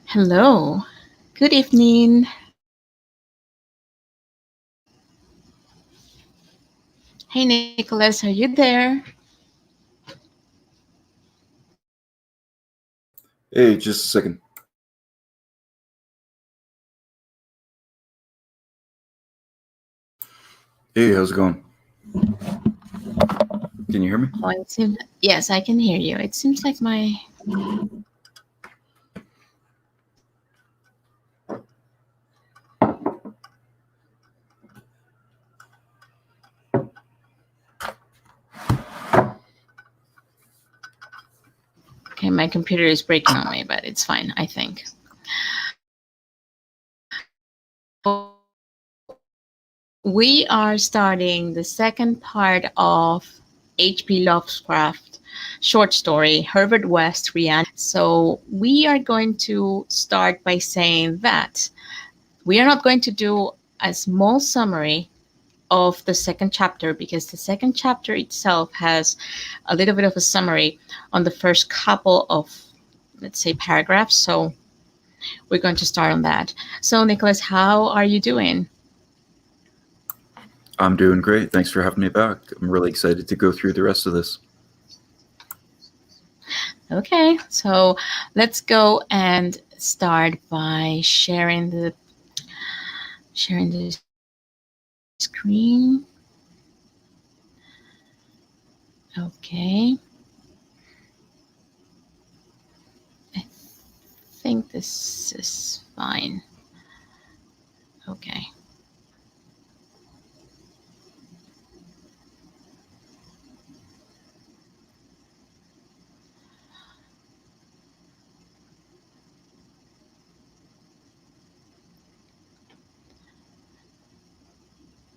Hello. Good evening. Hey, Nicholas, are you there? Hey, just a second. Hey, how's it going? Can you hear me? Oh, yes, I can hear you. It seems like my. Okay, my computer is breaking on me, but it's fine, I think. We are starting the second part of H.P. Lovecraft short story, Herbert West, Reanimator. So we are going to start by saying that we are not going to do a small summary of the second chapter because the second chapter itself has a little bit of a summary on the first couple of, let's say, paragraphs. So we're going to start on that. So, Nicholas, how are you doing? I'm doing great. Thanks for having me back. I'm really excited to go through the rest of this. Okay, so let's go and start by sharing the screen. Okay, I think this is fine. Okay.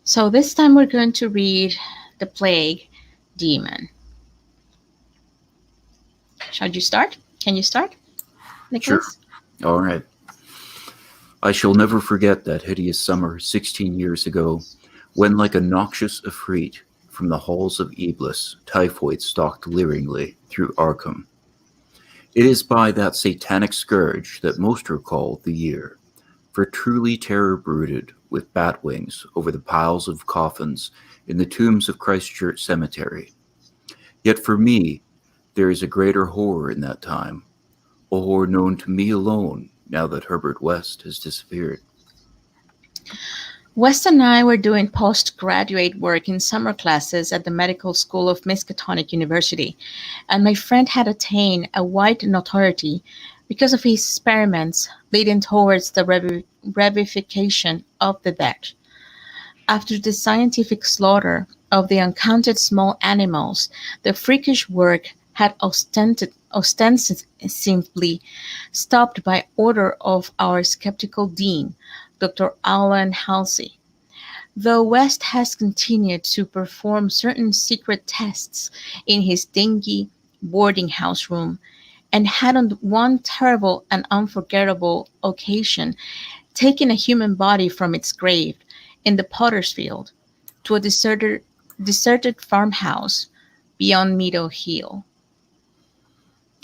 So this time we're going to read The Plague Demon. Shall you start? Can you start, Sure. Nicholas? All right. I shall never forget that hideous summer 16 years ago when, like a noxious efreet from the halls of Eblis, typhoid stalked leeringly through Arkham. It is by that satanic scourge that most recall the year, for truly terror brooded with bat wings over the piles of coffins in the tombs of Christchurch Cemetery. Yet for me, there is a greater horror in that time, a horror known to me alone now that Herbert West has disappeared. West and I were doing postgraduate work in summer classes at the medical school of Miskatonic University, and my friend had attained a wide notoriety because of his experiments leading towards the revivification of the dead. After the scientific slaughter of the uncounted small animals, the freakish work had ostensibly stopped by order of our skeptical dean, Dr. Alan Halsey, though West has continued to perform certain secret tests in his dingy boarding house room, and had on one terrible and unforgettable occasion taken a human body from its grave in the potter's field to a deserted farmhouse beyond Meadow Hill.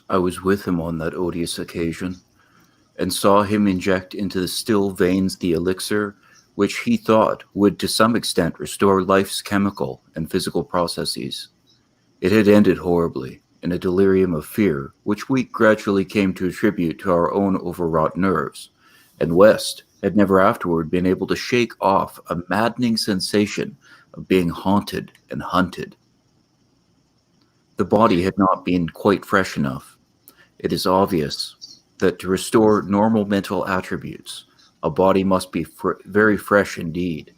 I was with him on that odious occasion, and saw him inject into the still veins the elixir which he thought would to some extent restore life's chemical and physical processes. It had ended horribly, in a delirium of fear, which we gradually came to attribute to our own overwrought nerves, and West had never afterward been able to shake off a maddening sensation of being haunted and hunted. The body had not been quite fresh enough. It is obvious that to restore normal mental attributes, a body must be very fresh indeed,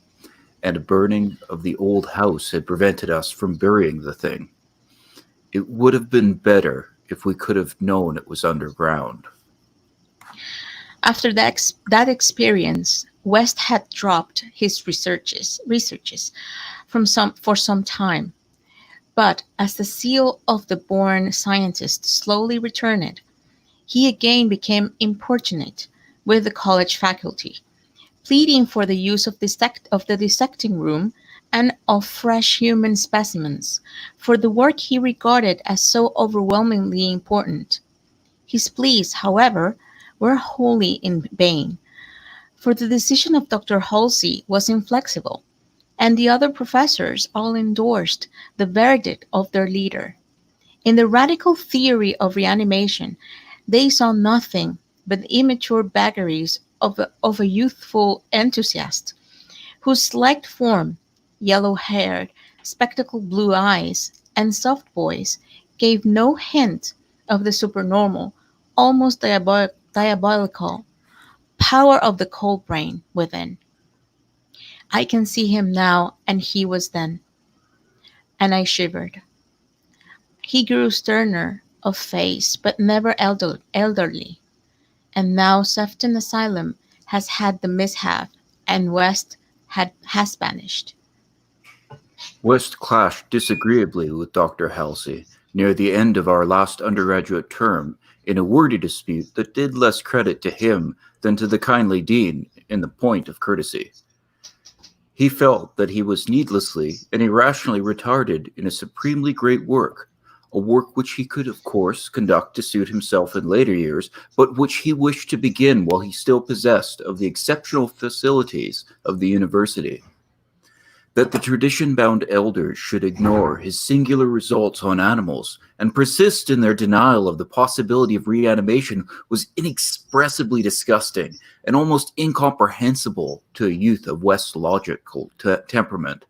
and a burning of the old house had prevented us from burying the thing. It would have been better if we could have known it was underground. After that experience, West had dropped his researches for some time, but as the zeal of the born scientist slowly returned, he again became importunate with the college faculty, pleading for the use of the dissecting room and of fresh human specimens for the work he regarded as so overwhelmingly important. His pleas, however, were wholly in vain, for the decision of Dr. Halsey was inflexible, and the other professors all endorsed the verdict of their leader. In the radical theory of reanimation, they saw nothing but the immature vagaries of a youthful enthusiast, whose slight form, yellow haired, spectacled blue eyes, and soft voice gave no hint of the supernormal, almost diabolical power of the cold brain within. I can see him now, and he was then, and I shivered. He grew sterner of face, but never elderly, and now Sefton Asylum has had the mishap, and West has vanished. West clashed disagreeably with Dr. Halsey near the end of our last undergraduate term in a wordy dispute that did less credit to him than to the kindly dean in the point of courtesy. He felt that he was needlessly and irrationally retarded in a supremely great work, a work which he could, of course, conduct to suit himself in later years, but which he wished to begin while he still possessed of the exceptional facilities of the university. That the tradition-bound elders should ignore his singular results on animals and persist in their denial of the possibility of reanimation was inexpressibly disgusting and almost incomprehensible to a youth of West's logical temperament.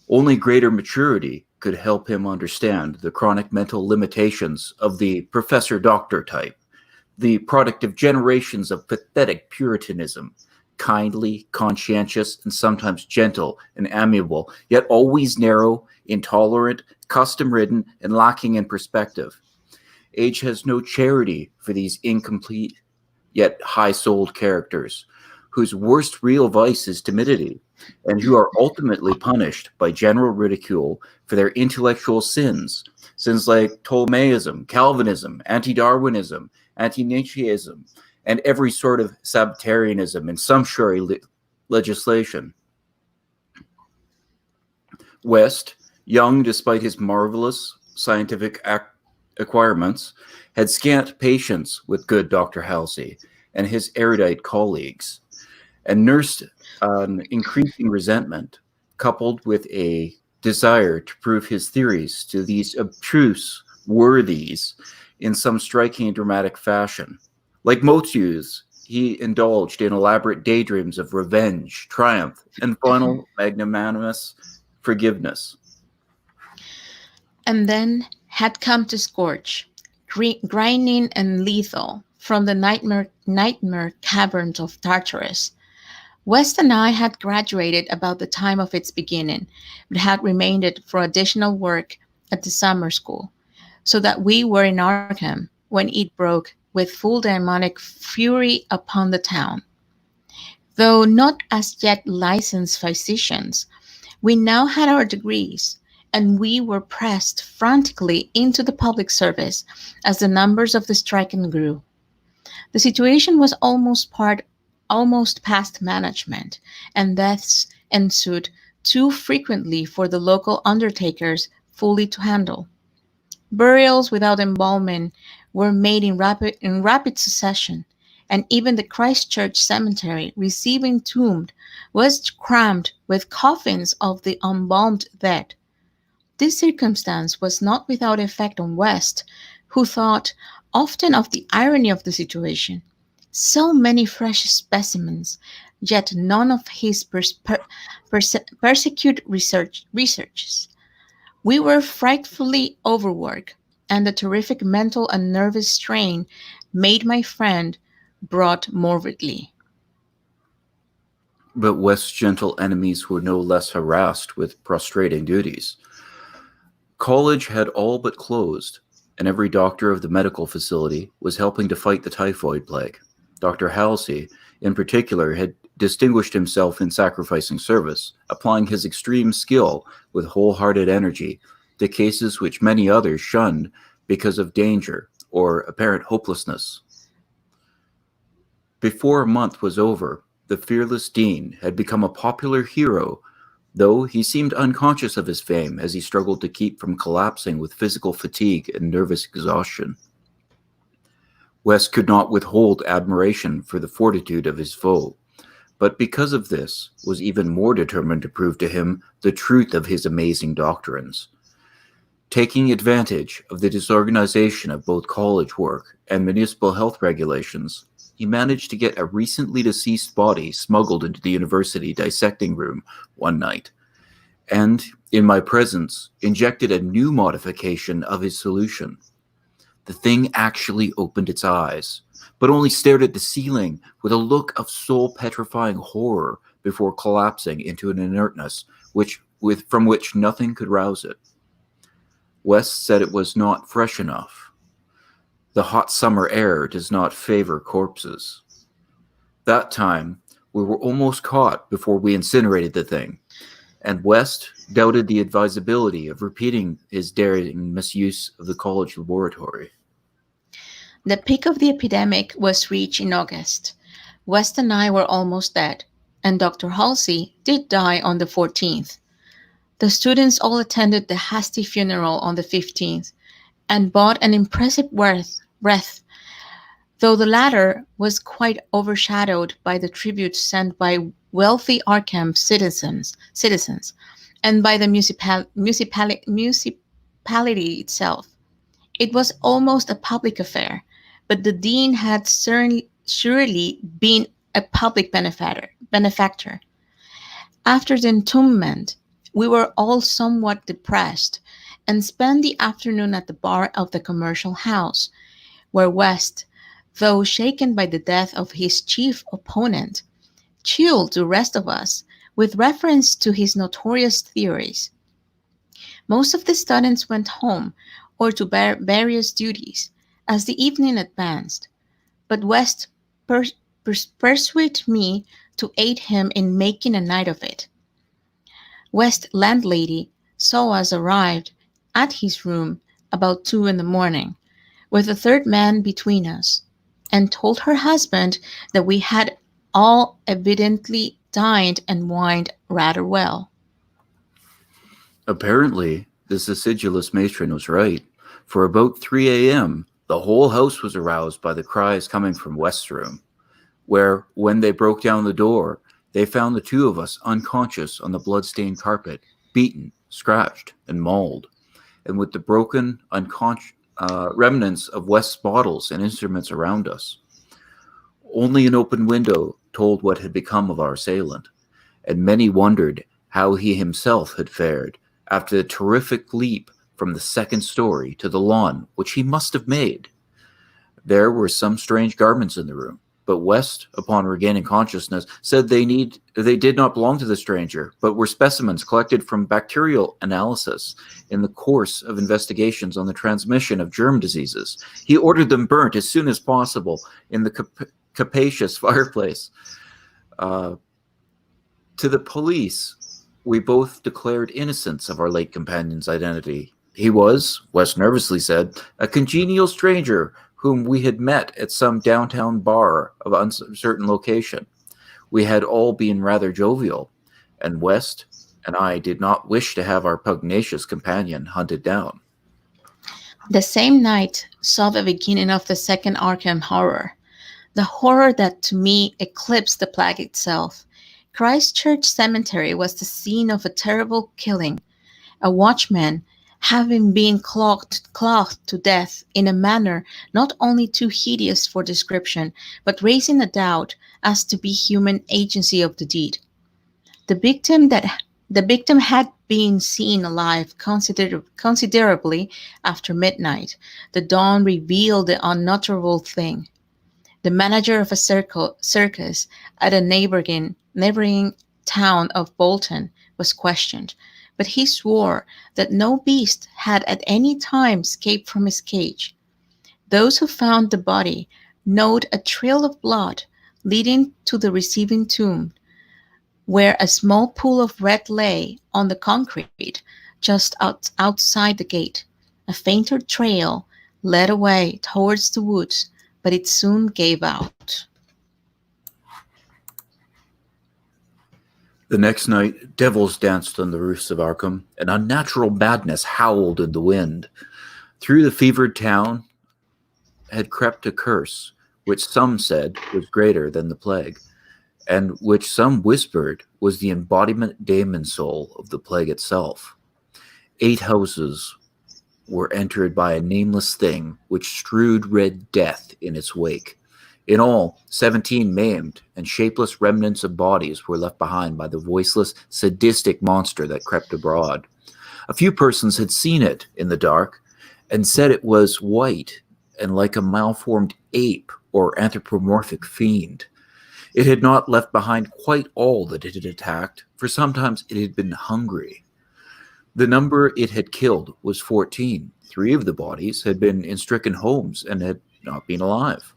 Only greater maturity could help him understand the chronic mental limitations of the professor-doctor type, the product of generations of pathetic puritanism, kindly, conscientious, and sometimes gentle and amiable, yet always narrow, intolerant, custom-ridden, and lacking in perspective. Age has no charity for these incomplete yet high-souled characters, whose worst real vice is timidity, and who are ultimately punished by general ridicule for their intellectual sins like Ptolemaism, Calvinism, anti-Darwinism, anti-Nietzscheism, and every sort of Sabbatarianism and sumptuary legislation. West, young despite his marvelous scientific acquirements, had scant patience with good Dr. Halsey and his erudite colleagues, and nursed an increasing resentment, coupled with a desire to prove his theories to these abstruse worthies in some striking and dramatic fashion. Like most youths, he indulged in elaborate daydreams of revenge, triumph, and final magnanimous forgiveness. And then had come to scorch, grinding and lethal, from the nightmare caverns of Tartarus. West and I had graduated about the time of its beginning, but had remained for additional work at the summer school, so that we were in Arkham when it broke with full demonic fury upon the town. Though not as yet licensed physicians, we now had our degrees, and we were pressed frantically into the public service as the numbers of the striking grew. The situation was almost past management, and deaths ensued too frequently for the local undertakers fully to handle. Burials without embalming were made in rapid succession, and even the Christchurch cemetery receiving tombed was crammed with coffins of the embalmed dead. This circumstance was not without effect on West, who thought often of the irony of the situation. So many fresh specimens, yet none of his persecute researches. We were frightfully overworked, and the terrific mental and nervous strain made my friend brought morbidly. But West's gentle enemies were no less harassed with prostrating duties. College had all but closed, and every doctor of the medical facility was helping to fight the typhoid plague. Dr. Halsey, in particular, had distinguished himself in sacrificing service, applying his extreme skill with wholehearted energy to cases which many others shunned because of danger or apparent hopelessness. Before a month was over, the fearless dean had become a popular hero, though he seemed unconscious of his fame as he struggled to keep from collapsing with physical fatigue and nervous exhaustion. West could not withhold admiration for the fortitude of his foe, but because of this was even more determined to prove to him the truth of his amazing doctrines. Taking advantage of the disorganization of both college work and municipal health regulations, he managed to get a recently deceased body smuggled into the university dissecting room one night, and, in my presence, injected a new modification of his solution. The thing actually opened its eyes, but only stared at the ceiling with a look of soul-petrifying horror before collapsing into an inertness from which nothing could rouse it. West said it was not fresh enough. The hot summer air does not favor corpses. That time, we were almost caught before we incinerated the thing, and West doubted the advisability of repeating his daring misuse of the college laboratory. The peak of the epidemic was reached in August. West and I were almost dead, and Dr. Halsey did die on the 14th. The students all attended the hasty funeral on the 15th and bought an impressive wreath, though the latter was quite overshadowed by the tributes sent by wealthy Arkham citizens and by the municipality itself. It was almost a public affair, but the dean had surely been a public benefactor. After the entombment, we were all somewhat depressed and spent the afternoon at the bar of the commercial house, where West, though shaken by the death of his chief opponent, chilled the rest of us with reference to his notorious theories. Most of the students went home or to various duties as the evening advanced, but West persuaded me to aid him in making a night of it. West's landlady saw us arrived at his room about 2 in the morning, with a third man between us, and told her husband that we had all evidently dined and wined rather well. Apparently, this acidulous matron was right, for about 3 a.m., the whole house was aroused by the cries coming from West's room, where, when they broke down the door, they found the two of us unconscious on the blood-stained carpet, beaten, scratched, and mauled, and with the broken, remnants of West's bottles and instruments around us. Only an open window told what had become of our assailant, and many wondered how he himself had fared after the terrific leap from the second story to the lawn which he must have made. There were some strange garments in the room, but West, upon regaining consciousness, said they did not belong to the stranger, but were specimens collected from bacterial analysis in the course of investigations on the transmission of germ diseases. He ordered them burnt as soon as possible in the capacious fireplace. To the police, we both declared innocence of our late companion's identity. He was, West nervously said, a congenial stranger whom we had met at some downtown bar of uncertain location. We had all been rather jovial, and West and I did not wish to have our pugnacious companion hunted down. The same night saw the beginning of the second Arkham horror, the horror that to me eclipsed the plague itself. Christchurch Cemetery was the scene of a terrible killing, a watchman having been clothed to death in a manner not only too hideous for description, but raising a doubt as to the human agency of the deed. The victim had been seen alive considerably after midnight. The dawn revealed the unutterable thing. The manager of a circus at a neighboring town of Bolton was questioned, but he swore that no beast had at any time escaped from his cage. Those who found the body noted a trail of blood leading to the receiving tomb, where a small pool of red lay on the concrete just outside the gate. A fainter trail led away towards the woods, but it soon gave out. The next night, devils danced on the roofs of Arkham, and unnatural madness howled in the wind. Through the fevered town, had crept a curse, which some said was greater than the plague, and which some whispered was the embodiment daemon soul of the plague itself. 8 houses were entered by a nameless thing which strewed red death in its wake. In all, 17 maimed and shapeless remnants of bodies were left behind by the voiceless, sadistic monster that crept abroad. A few persons had seen it in the dark and said it was white and like a malformed ape or anthropomorphic fiend. It had not left behind quite all that it had attacked, for sometimes it had been hungry. The number it had killed was 14. 3 of the bodies had been in stricken homes and had not been alive.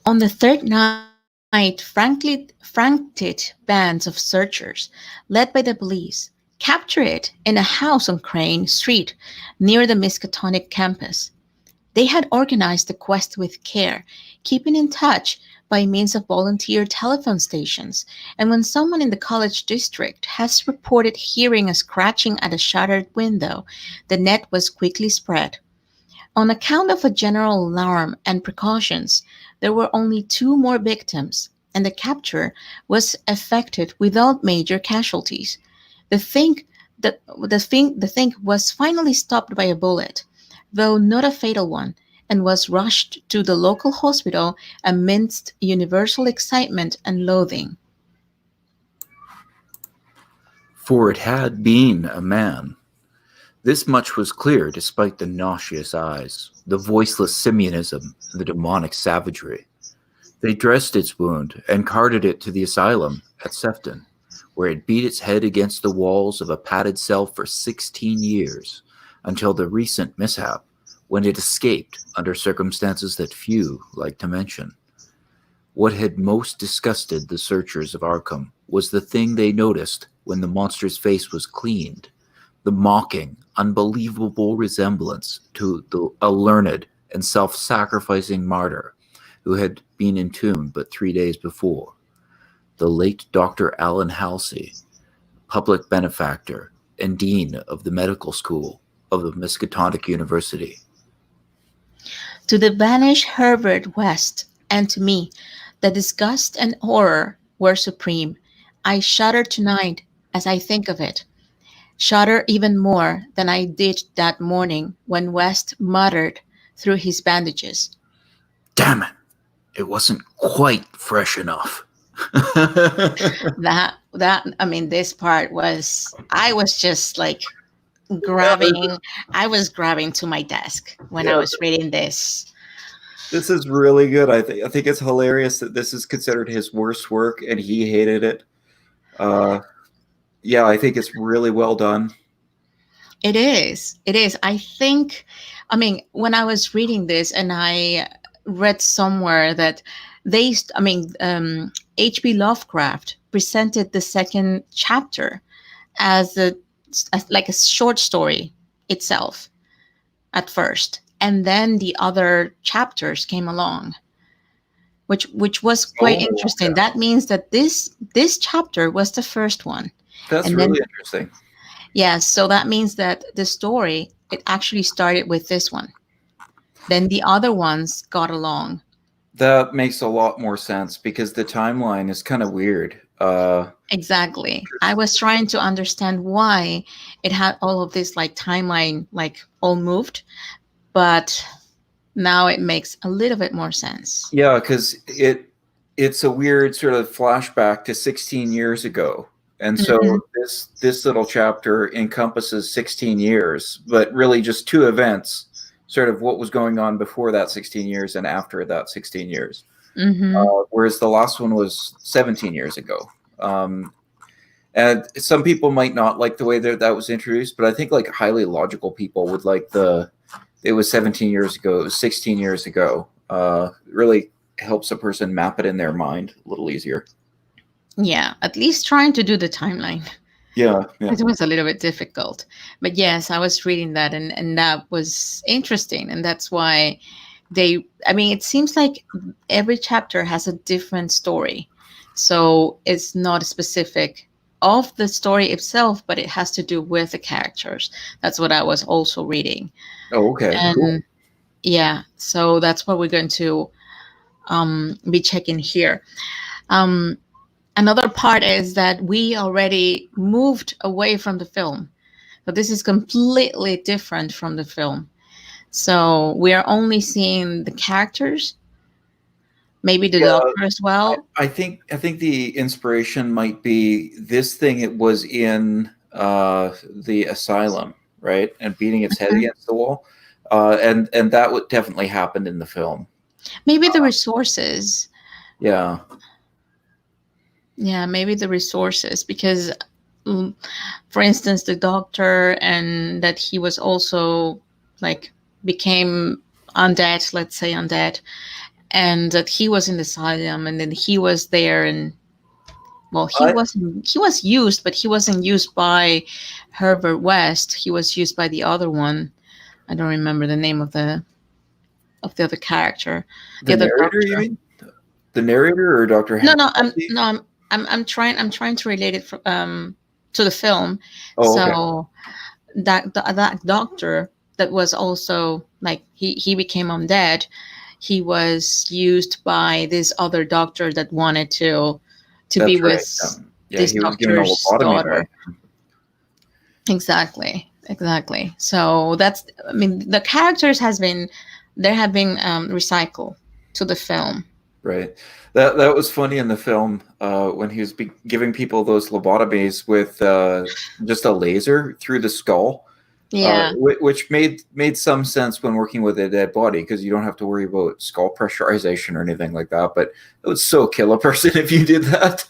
On the third night, frantic bands of searchers, led by the police, captured it in a house on Crane Street near the Miskatonic campus. They had organized the quest with care, keeping in touch by means of volunteer telephone stations, and when someone in the college district has reported hearing a scratching at a shattered window, the net was quickly spread. On account of a general alarm and precautions, there were only 2 more victims, and the capture was effected without major casualties. The thing, the thing was finally stopped by a bullet, though not a fatal one, and was rushed to the local hospital amidst universal excitement and loathing. For it had been a man. This much was clear despite the nauseous eyes, the voiceless simianism, and the demonic savagery. They dressed its wound and carted it to the asylum at Sefton, where it beat its head against the walls of a padded cell for 16 years, until the recent mishap, when it escaped under circumstances that few like to mention. What had most disgusted the searchers of Arkham was the thing they noticed when the monster's face was cleaned, the mocking, unbelievable resemblance to a learned and self-sacrificing martyr who had been entombed but 3 days before, the late Dr. Alan Halsey, public benefactor and dean of the medical school of the Miskatonic University. To the vanished Herbert West, and to me, the disgust and horror were supreme. I shudder tonight as I think of it, shudder even more than I did that morning when West muttered through his bandages. Damn it! It wasn't quite fresh enough. This part was, I was just like grabbing, I was grabbing to my desk when I Yeah, was reading this. this is really good. I think it's hilarious that this is considered his worst work and he hated it. Yeah, I think it's really well done. It is. It is. When I was reading this, and I read somewhere that H.P. Lovecraft presented the second chapter as like a short story itself at first, and then the other chapters came along, which was quite interesting. Okay. That means that this chapter was the first one, That's and then really interesting. yes, so that means that the story, it actually started with this one. Then the other ones got along. That makes a lot more sense because the timeline is kind of weird. Exactly. I was trying to understand why it had all of this like timeline like all moved, but now it makes a little bit more sense. Yeah, because it's a weird sort of flashback to 16 years ago. And so Mhm. this little chapter encompasses 16 years, but really just 2 events, sort of what was going on before that 16 years and after that 16 years. Mhm. Whereas the last one was 17 years ago. And some people might not like the way that was introduced, but I think like highly logical people would like it was 17 years ago, it was 16 years ago. Really helps a person map it in their mind a little easier. Yeah, at least trying to do the timeline. Yeah, yeah. It was a little bit difficult. But yes, I was reading that, and that was interesting. And that's why it seems like every chapter has a different story. So it's not specific of the story itself, but it has to do with the characters. That's what I was also reading. Oh, okay, cool. And Yeah, so that's what we're going to be checking here. Um, Another part is that we already moved away from the film. So this is completely different from the film. So we are only seeing the characters, maybe the Yeah, doctor as well. I think the inspiration might be this thing. It was in the asylum, right, and beating its head Mhm. against the wall, and that would definitely happened in the film. Maybe the resources. Yeah, Yeah, maybe the resources because, mm, for instance, the doctor and that he was also like became undead, let's say undead, and that he was in the asylum and then he was there and well I he was used but he wasn't used by Herbert West. He was used by the other one. I don't remember the name of the other character, the the other narrator, you doctor. mean the narrator or Doctor No, no, Halsey? I'm trying to relate it to the film. Oh, okay. So that doctor that was also like he became undead. He was used by this other doctor that wanted to be That's right. with Yeah, this he was given a doctor's lobotomy by. daughter. Exactly, exactly. So that's, I mean, the characters has been there have been recycled to the film. Right. That was funny in the film when he was giving people those lobotomies with just a laser through the skull, Yeah. which made some sense when working with a dead body because you don't have to worry about skull pressurization or anything like that. But it would so kill a person if you did that.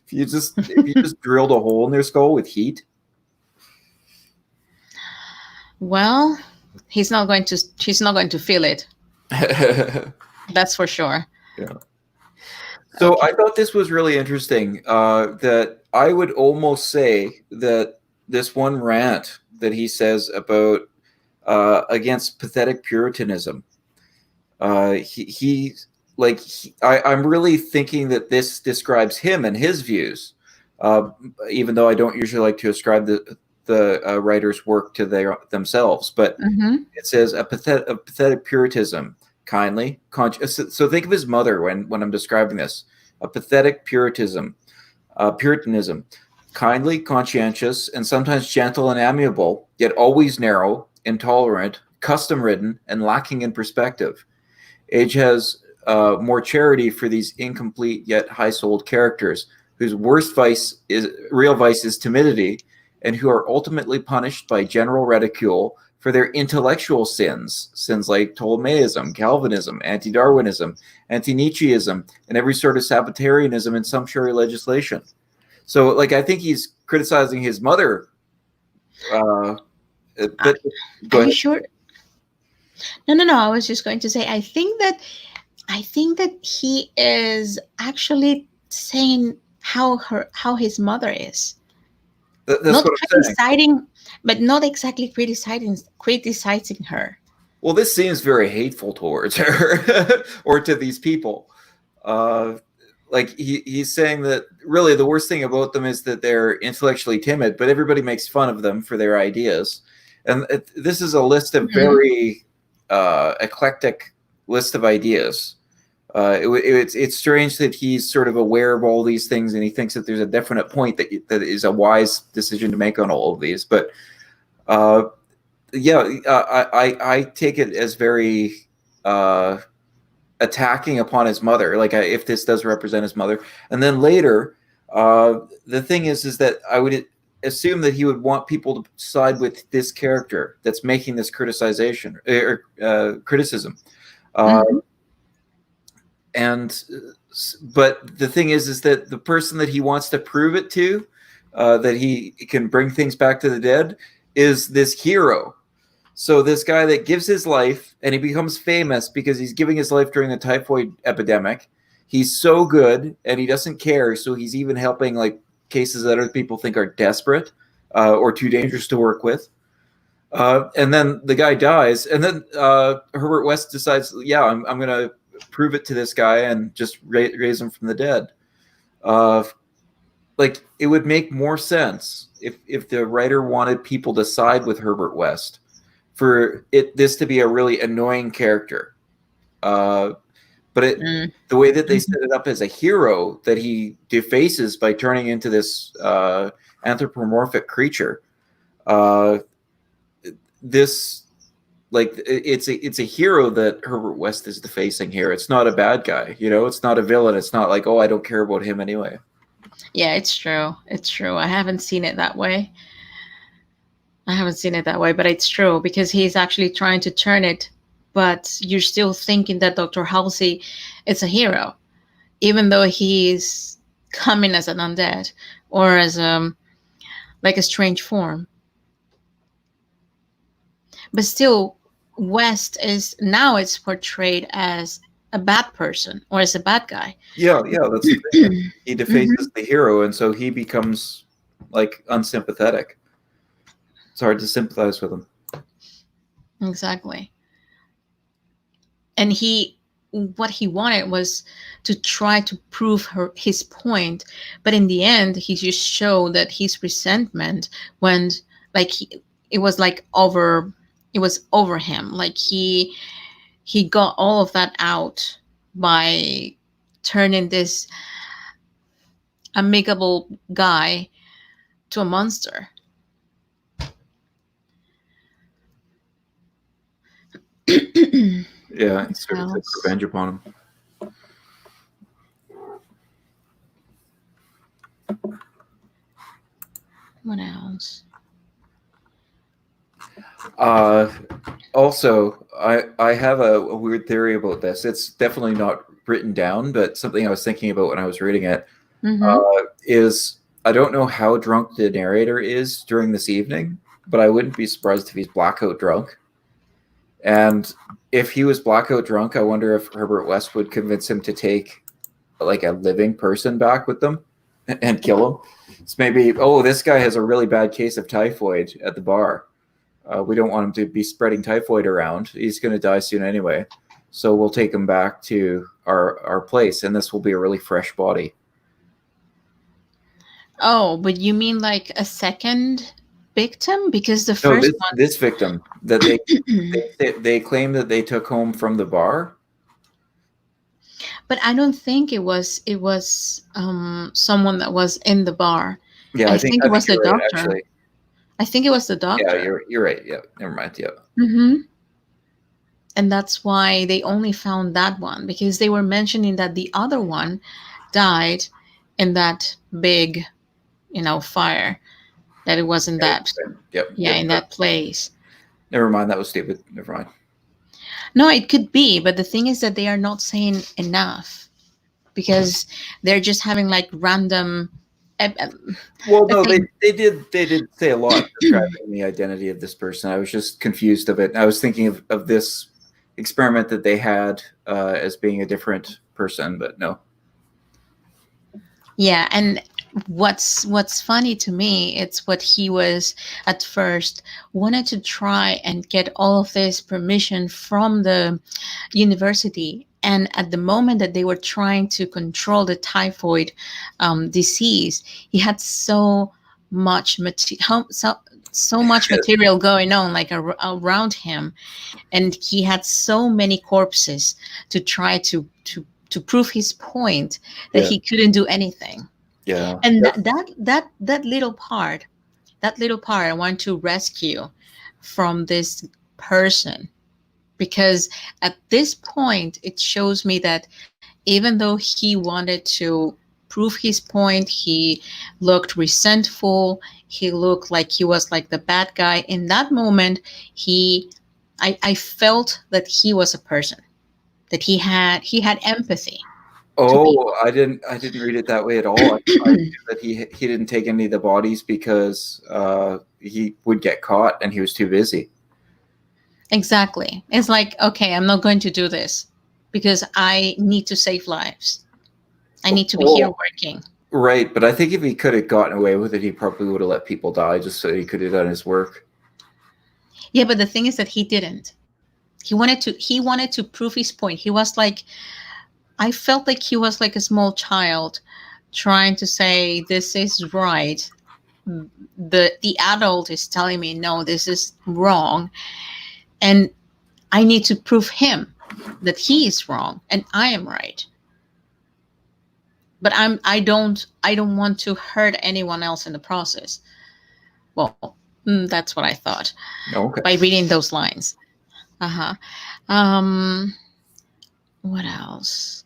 If you just drilled a hole in their skull with heat. Well, he's not going to feel it. That's for sure. Yeah. So Okay. I thought this was really interesting. That I would almost say that this one rant that he says about against pathetic Puritanism. He like I'm really thinking that this describes him and his views. Uh, Even though I don't usually like to ascribe the writer's work to themselves, but Mm-hmm. it says a pathetic Puritanism, kindly conscious. So think of his mother when I'm describing this. A pathetic Puritanism, kindly, conscientious, and sometimes gentle and amiable, yet always narrow, intolerant, custom-ridden, and lacking in perspective. Age has more charity for these incomplete yet high-souled characters, whose worst real vice is timidity, and who are ultimately punished by general ridicule for their intellectual sins like Ptolemaism, Calvinism, anti-Darwinism, anti-Nietzscheism, and every sort of Sabbatarianism and sumptuary legislation. So, like, I think he's criticizing his mother, uh, but Are go you ahead. sure? No, no, no. I was just going to say I think that he is actually saying how his mother is. That's Not what I'm saying. criticizing, but not exactly criticizing her. Well, this seems very hateful towards her or to these people. Uh, like he's saying that really the worst thing about them is that they're intellectually timid, but everybody makes fun of them for their ideas. And this is a list of Mhm. very eclectic list of ideas. It's strange that he's sort of aware of all these things and he thinks that there's a definite point that is a wise decision to make on all of these. But uh, yeah, I take it as very uh, attacking upon his mother. Like if this does represent his mother, and then later, the thing is that I would assume that he would want people to side with this character that's making this criticization or criticism. Uh, Mhm. and but the thing is that the person that he wants to prove it to, that he can bring things back to the dead, is this hero. So this guy that gives his life and he becomes famous because he's giving his life during the typhoid epidemic. He's so good and he doesn't care. So he's even helping like cases that other people think are desperate or too dangerous to work with. And then the guy dies, and then Herbert West decides, yeah, I'm going to prove it to this guy and just raise him from the dead. Uh, like it would make more sense if the writer wanted people to side with Herbert West for this to be a really annoying character. Uh, but Mm. the way that they Mhm. set it up as a hero that he defaces by turning into this anthropomorphic creature, uh, this like it's a hero that Herbert West is defacing here. It's not a bad guy, you know. It's not a villain. It's not like, oh, I don't care about him anyway. Yeah, it's true. It's true. I haven't seen it that way. I haven't seen it that way, but it's true because he's actually trying to turn it, but you're still thinking that Dr. Halsey is a hero, even though he's coming as an undead or as like a strange form. But still, West is now it's portrayed as a bad person or as a bad guy. Yeah, yeah, that's the thing. He Hmm. defaces the hero, and so he becomes like unsympathetic. It's hard to sympathize with him. Exactly. And what he wanted was to try to prove his point, but in the end he just showed that his resentment went like it was like over, it was over him, like he got all of that out by turning this amicable guy to a monster. Yeah, he What sort of took else? revenge upon him. What else? Uh, Also, I have a weird theory about this. It's definitely not written down, but something I was thinking about when I was reading it Mm-hmm. is I don't know how drunk the narrator is during this evening, but I wouldn't be surprised if he's blackout drunk. And if he was blackout drunk, I wonder if Herbert West would convince him to take like a living person back with them and kill him. It's maybe, oh, this guy has a really bad case of typhoid at the bar. We don't want him to be spreading typhoid around. He's going to die soon anyway. So we'll take him back to our place, and this will be a really fresh body. Oh, but you mean like a second victim? Because the No, first this victim that one. they claim that they took home from the bar. But I don't think it was someone that was in the bar. Yeah, I think I it think was the you're right. doctor. Actually, I think it was the yeah, doctor. you're right. Yeah, never mind. Yeah, Hmm. And that's why they only found that one because they were mentioning that the other one died in that big, fire. That it was in that, yep, yeah, yep. in that place. Never mind. That was stupid. Never mind. No, it could be, but the thing is that they are not saying enough because they're just having like random. Well, Let's no, say they did say a lot describing the identity of this person. I was just confused of it. I was thinking of this experiment that they had as being a different person, but no. Yeah, and what's funny to me, it's what he was at first wanted to try and get all of this permission from the university. And at the moment that they were trying to control the typhoid disease, he had so much material going on like around him, and he had so many corpses to try to prove his point that Yeah, he couldn't do anything. yeah, And yep, that little part I want to rescue from this person, because at this point it shows me that even though he wanted to prove his point, he looked resentful, he looked like he was like the bad guy in that moment. he I felt that he was a person, that he had empathy to Oh, people. I didn't read it that way at all. I knew that he didn't take any of the bodies because he would get caught and he was too busy. Exactly. It's like, okay, I'm not going to do this because I need to save lives. I need to be here Oh, working. right, but I think if he could have gotten away with it, he probably would have let people die just so he could have done his work. Yeah, but the thing is that he didn't. He wanted to prove his point. He was like, I felt like he was like a small child trying to say this is right. The adult is telling me no, this is wrong. and I need to prove him that he is wrong and I am right. But I don't want to hurt anyone else in the process. Well, that's what I thought Okay. by reading those lines. Uh-huh. Um what else?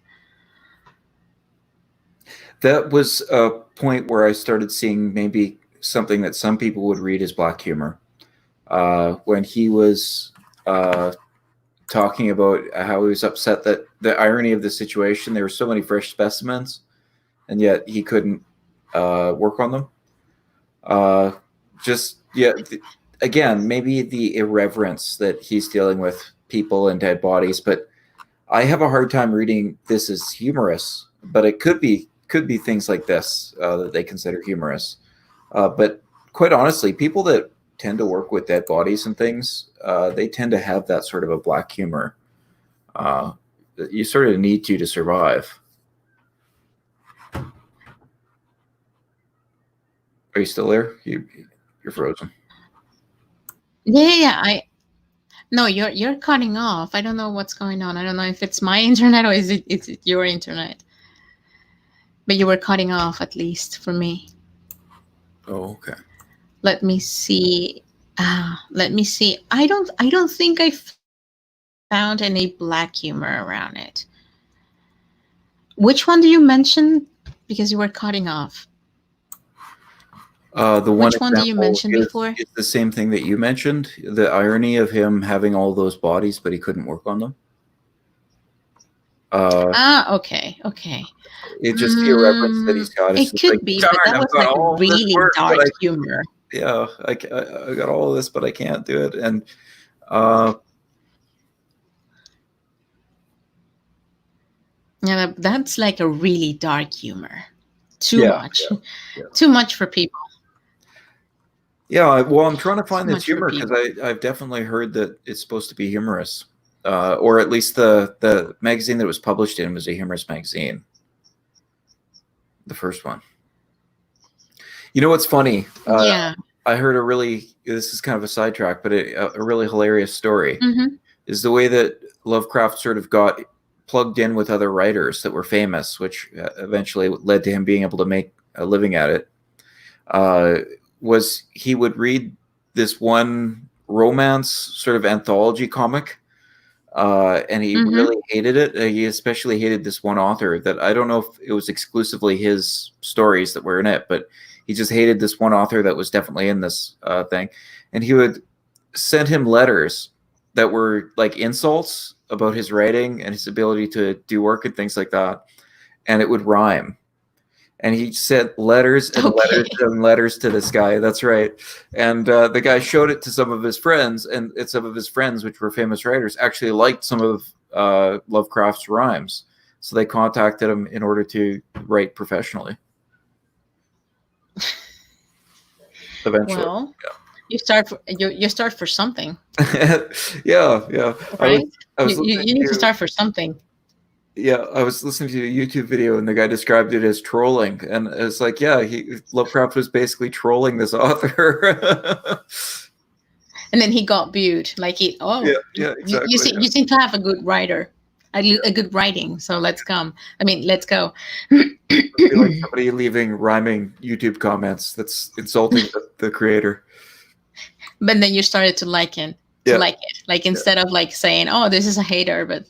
That was a point where I started seeing maybe something that some people would read as black humor. When he was talking about how he was upset that the irony of the situation, there were so many fresh specimens, and yet he couldn't work on them. Uh, just, yeah, again, maybe the irreverence that he's dealing with people and dead bodies, but I have a hard time reading this as humorous, but it could be things like this that they consider humorous. But quite honestly, people that tend to work with dead bodies and things, they tend to have that sort of a black humor. Uh, that you sort of need to survive. Are you still there? You're frozen. Yeah, I no, you're cutting off. I don't know what's going on. I don't know if it's my internet or is it your internet. But you were cutting off at least for me. Oh, okay. Let me see. Let me see. I don't think I found any black humor around it. Which one do you mention? Because you were cutting off. The one Which one do you example mention is, before? is the same thing that you mentioned, the irony of him having all those bodies, but he couldn't work on them. Uh, Okay, okay. it's just the irreverence that he's got. It's It just like, could be, darn, but that I've was got like a all this really work, but dark humor. yeah, I got all of this, but I can't do it. And uh, Yeah, that's like a really dark humor. Too yeah, much. yeah, Too much for people. yeah. Well, I'm trying to Too find this much for humor because people. I've definitely heard that it's supposed to be humorous, or at least the magazine that it was published in was a humorous magazine, the first one. You know what's funny? Yeah. I heard a really, this is kind of a sidetrack, but a really hilarious story Hmm. is the way that Lovecraft sort of got plugged in with other writers that were famous, which eventually led to him being able to make a living at it. Uh, was he would read this one romance sort of anthology comic, and he Hmm. really hated it. He especially hated this one author that I don't know if it was exclusively his stories that were in it, but he just hated this one author that was definitely in this thing. And he would send him letters that were like insults about his writing and his ability to do work and things like that. And it would rhyme, and he sent letters and Okay. letters and letters to this guy. That's right. And the guy showed it to some of his friends, and some of his friends, which were famous writers, actually liked some of Lovecraft's rhymes. So they contacted him in order to write professionally. Eventually, Well, you start for something, yeah, yeah. right? I You, was you listening you need to to start for something. I was listening to a YouTube video, and the guy described it as trolling, and it's like, yeah, Lovecraft was basically trolling this author. And then he got viewed. Like it. Yeah, Oh, yeah, you exactly. see, you seem to have a good writer, a good writing. So let's come. I mean, let's go. It'd be like somebody leaving rhyming YouTube comments that's insulting the creator. But then you started to Yeah, like it. Like yeah. instead of like saying, "Oh, this is a hater," but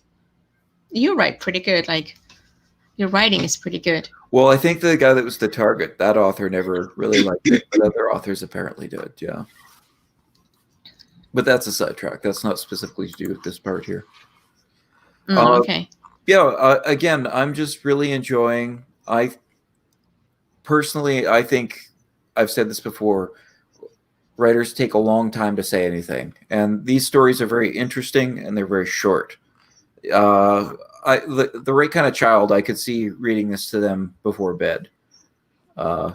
you write pretty good. Like your writing is pretty good. Well, I think the guy that was the target, that author never really liked it, but other authors apparently did. Yeah, but that's a sidetrack. That's not specifically to do with this part here. Uh, Okay. yeah. Again, I'm just really enjoying. I personally, I think I've said this before. Writers take a long time to say anything, and these stories are very interesting and they're very short. uh, the right kind of child, I could see reading this to them before bed. Uh,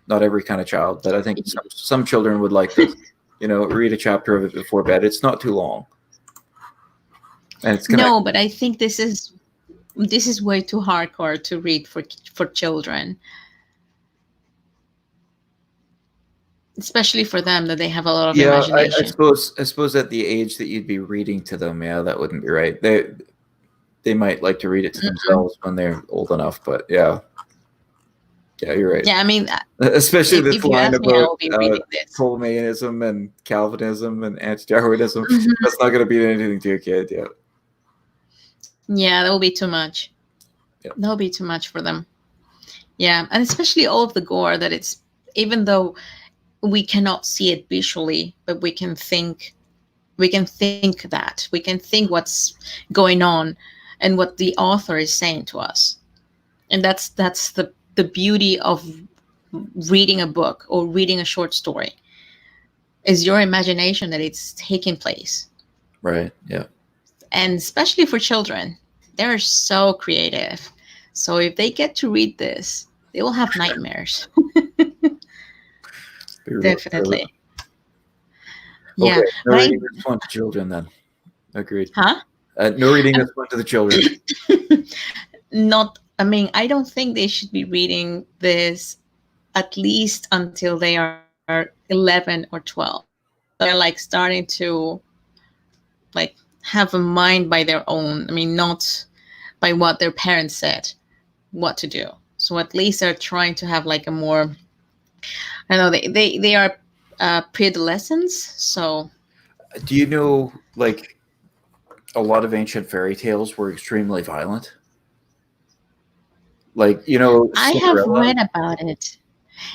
Not every kind of child, but I think some children would like this. Read a chapter of it before bed. It's not too long, and it's gonna. No, but I think this is way too hardcore to read for children. especially for them that they have a lot of Yeah, I imagination. suppose at the age that you'd be reading to them, yeah, that wouldn't be right. They might like to read it to Mm-mm. themselves when they're old enough, but yeah, yeah, you're right. Yeah, I mean, Especially this if you line ask me, I about will be reading this. Ptolemaianism and Calvinism and anti-Darwinism. Mhm. That's not going to be anything to a kid. Yeah, Yeah, that will be too much. yeah, That will be too much for them. Yeah, and especially all of the gore that it's, even though we cannot see it visually, but we can think that. We can think what's going on and what the author is saying to us. And that's the beauty of reading a book or reading a short story, is your imagination that it's taking place. right. Yeah, And especially for children, they're so creative. So if they get to read this, they will have nightmares. really. Definitely. Okay, Yeah. no But I, reading this one to children then. Agreed. huh? No reading this I'm, one to the children. not, I mean, I don't think they should be reading this at least until they are 11 or 12. Until they're like starting to like have a mind by their own. I mean, not by what their parents said what to do. So at least they're trying to have like a more, I don't know, they are pre-adolescents. So Do you know, like, a lot of ancient fairy tales were extremely violent? Like, I have Cinderella? read about it.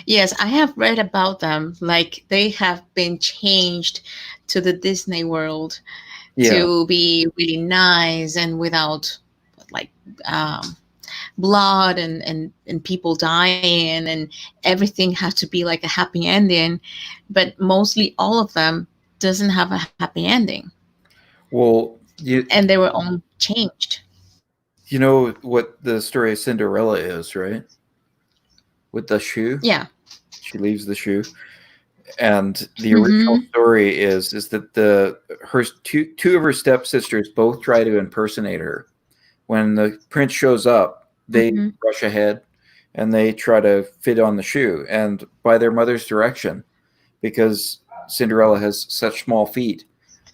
Yes, I have read about them. Like they have been changed to the Disney world Yeah. to be really nice and without like um, blood and people dying and everything has to be like a happy ending. But mostly all of them doesn't have a happy ending, Well, and they were all changed. you know what the story of Cinderella is, right? With the shoe. Yeah. She leaves the shoe. And the original Mm-hmm. story is that the her two of her stepsisters both try to impersonate her. When the prince shows up, they Mm-hmm. rush ahead and they try to fit on the shoe. And by their mother's direction, because Cinderella has such small feet,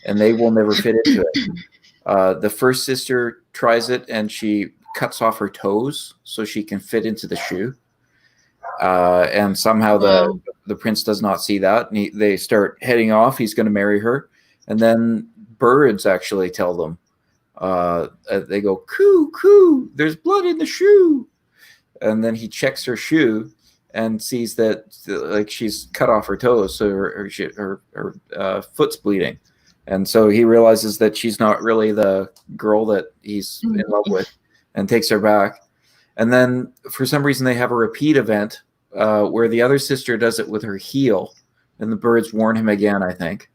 and they will never fit into it. The first sister tries it and she cuts off her toes so she can fit into the shoe. And somehow Wow. the prince does not see that, and they start heading off. He's going to marry her, and then birds actually tell them. They go coo coo. There's blood in the shoe, and then he checks her shoe and sees that like she's cut off her toes, so her foot's bleeding, and so he realizes that she's not really the girl that he's in love with, and takes her back. And then for some reason they have a repeat event where the other sister does it with her heel, and the birds warn him again, I think.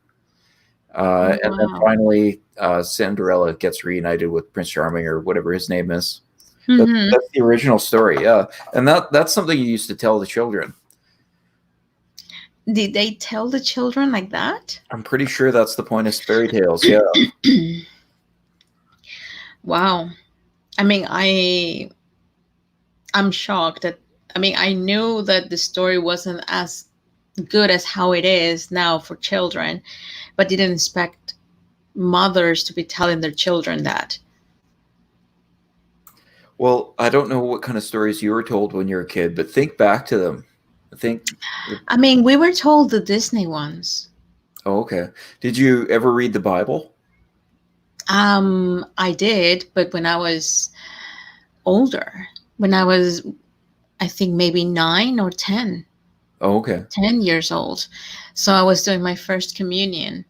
And then Wow. finally, Cinderella gets reunited with Prince Charming or whatever his name is. Mm-hmm. That's the original story, yeah. And that's something you used to tell the children. Did they tell the children like that? I'm pretty sure that's the point of fairy tales, yeah. Wow. I mean, I'm shocked that, I mean, I knew that the story wasn't as good as how it is now for children, but didn't expect mothers to be telling their children that. Well, I don't know what kind of stories you were told when you were a kid, but think back to them. Think, I mean, we were told the Disney ones. oh, okay. Did you ever read the Bible? I did, but when I was older, when I was, I think maybe 9 or 10, Oh, okay. 10 years old. So I was doing my first communion,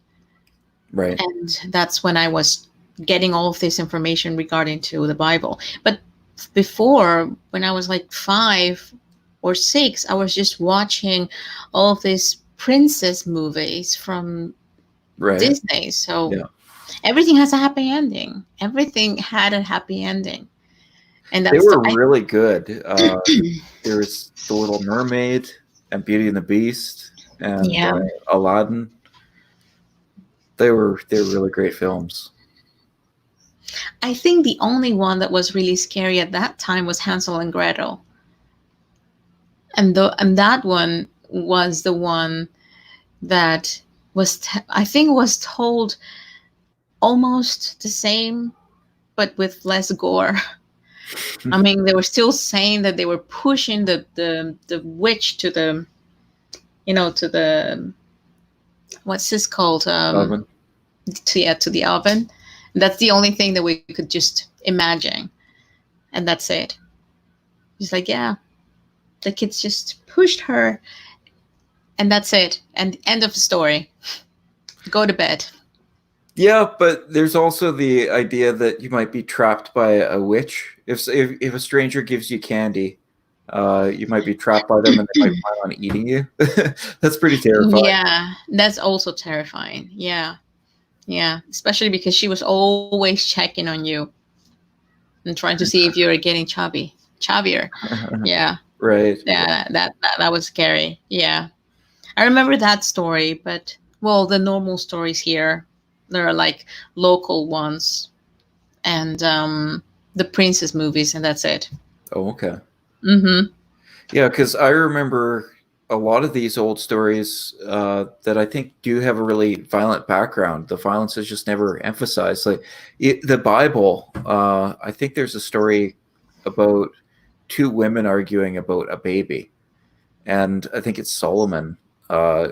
Right. and that's when I was getting all of this information regarding to the Bible. But before, when I was like 5 or 6, I was just watching all of these princess movies from Right. Disney. So Yeah. everything has a happy ending. Everything had a happy ending, and They that's were really good. There's The Little Mermaid and Beauty and the Beast and yeah. Aladdin. They were really great films. I think the only one that was really scary at that time was Hansel and Gretel, and that one was the one. that I think was told almost the same, but with less gore. I mean, they were still saying that they were pushing the witch to the, to the, what's this called, Oven. to, yeah, to the oven. That's the only thing that we could just imagine, and that's it. He's like, yeah, the kids just pushed her, and that's it, and end of the story. Go to bed. Yeah, but there's also the idea that you might be trapped by a witch. If a stranger gives you candy, you might be trapped by them, and they might plan on eating you. That's pretty terrifying. Yeah, that's also terrifying. Yeah, yeah, especially because she was always checking on you and trying to see if you're getting chubbier. Yeah, Right. yeah, that was scary. Yeah, I remember that story, but well, the normal stories here, there are like local ones and the princess movies, and that's it. Oh, okay. Mm-hmm. Yeah, because I remember a lot of these old stories that I think do have a really violent background. The violence is just never emphasized. Like the Bible, I think there's a story about two women arguing about a baby, and I think it's Solomon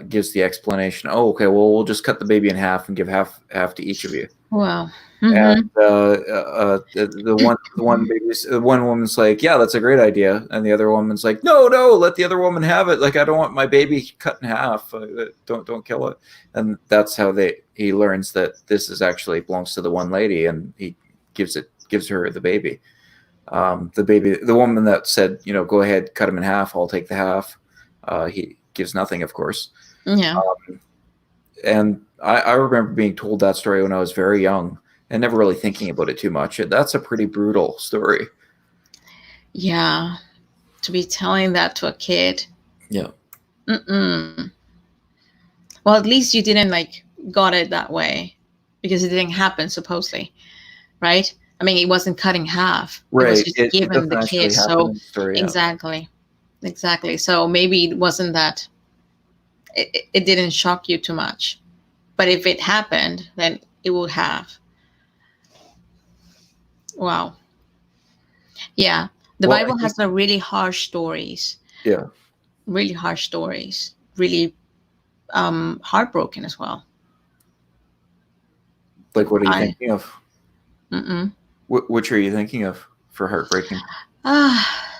gives the explanation. Oh, okay, well we'll just cut the baby in half and give half to each of you. Wow. And Mm-hmm. the one woman's like, yeah, that's a great idea, and the other woman's like, no, no, let the other woman have it. Like, I don't want my baby cut in half. Don't kill it. And that's how he learns that this is actually belongs to the one lady, and he gives her the baby. The woman that said, go ahead, cut him in half. I'll take the half. He gives nothing, of course. Yeah. And I remember being told that story when I was very young and never really thinking about it too much. That's a pretty brutal story. Yeah. To be telling that to a kid. Yeah. Mm-mm. Well, at least you didn't like got it that way because it didn't happen supposedly, right? I mean, it wasn't cut in half. It was Right. just It given doesn't the actually kid. happen So in the story. Yeah. exactly, exactly. So maybe it wasn't that it didn't shock you too much. But if it happened, then it would have. Wow. Yeah. The Well, I Bible think, has a really harsh stories, yeah. really harsh stories, really heartbroken as well. Like, what are you I thinking of? mm-mm. Which are you thinking of for heartbreaking? Ah,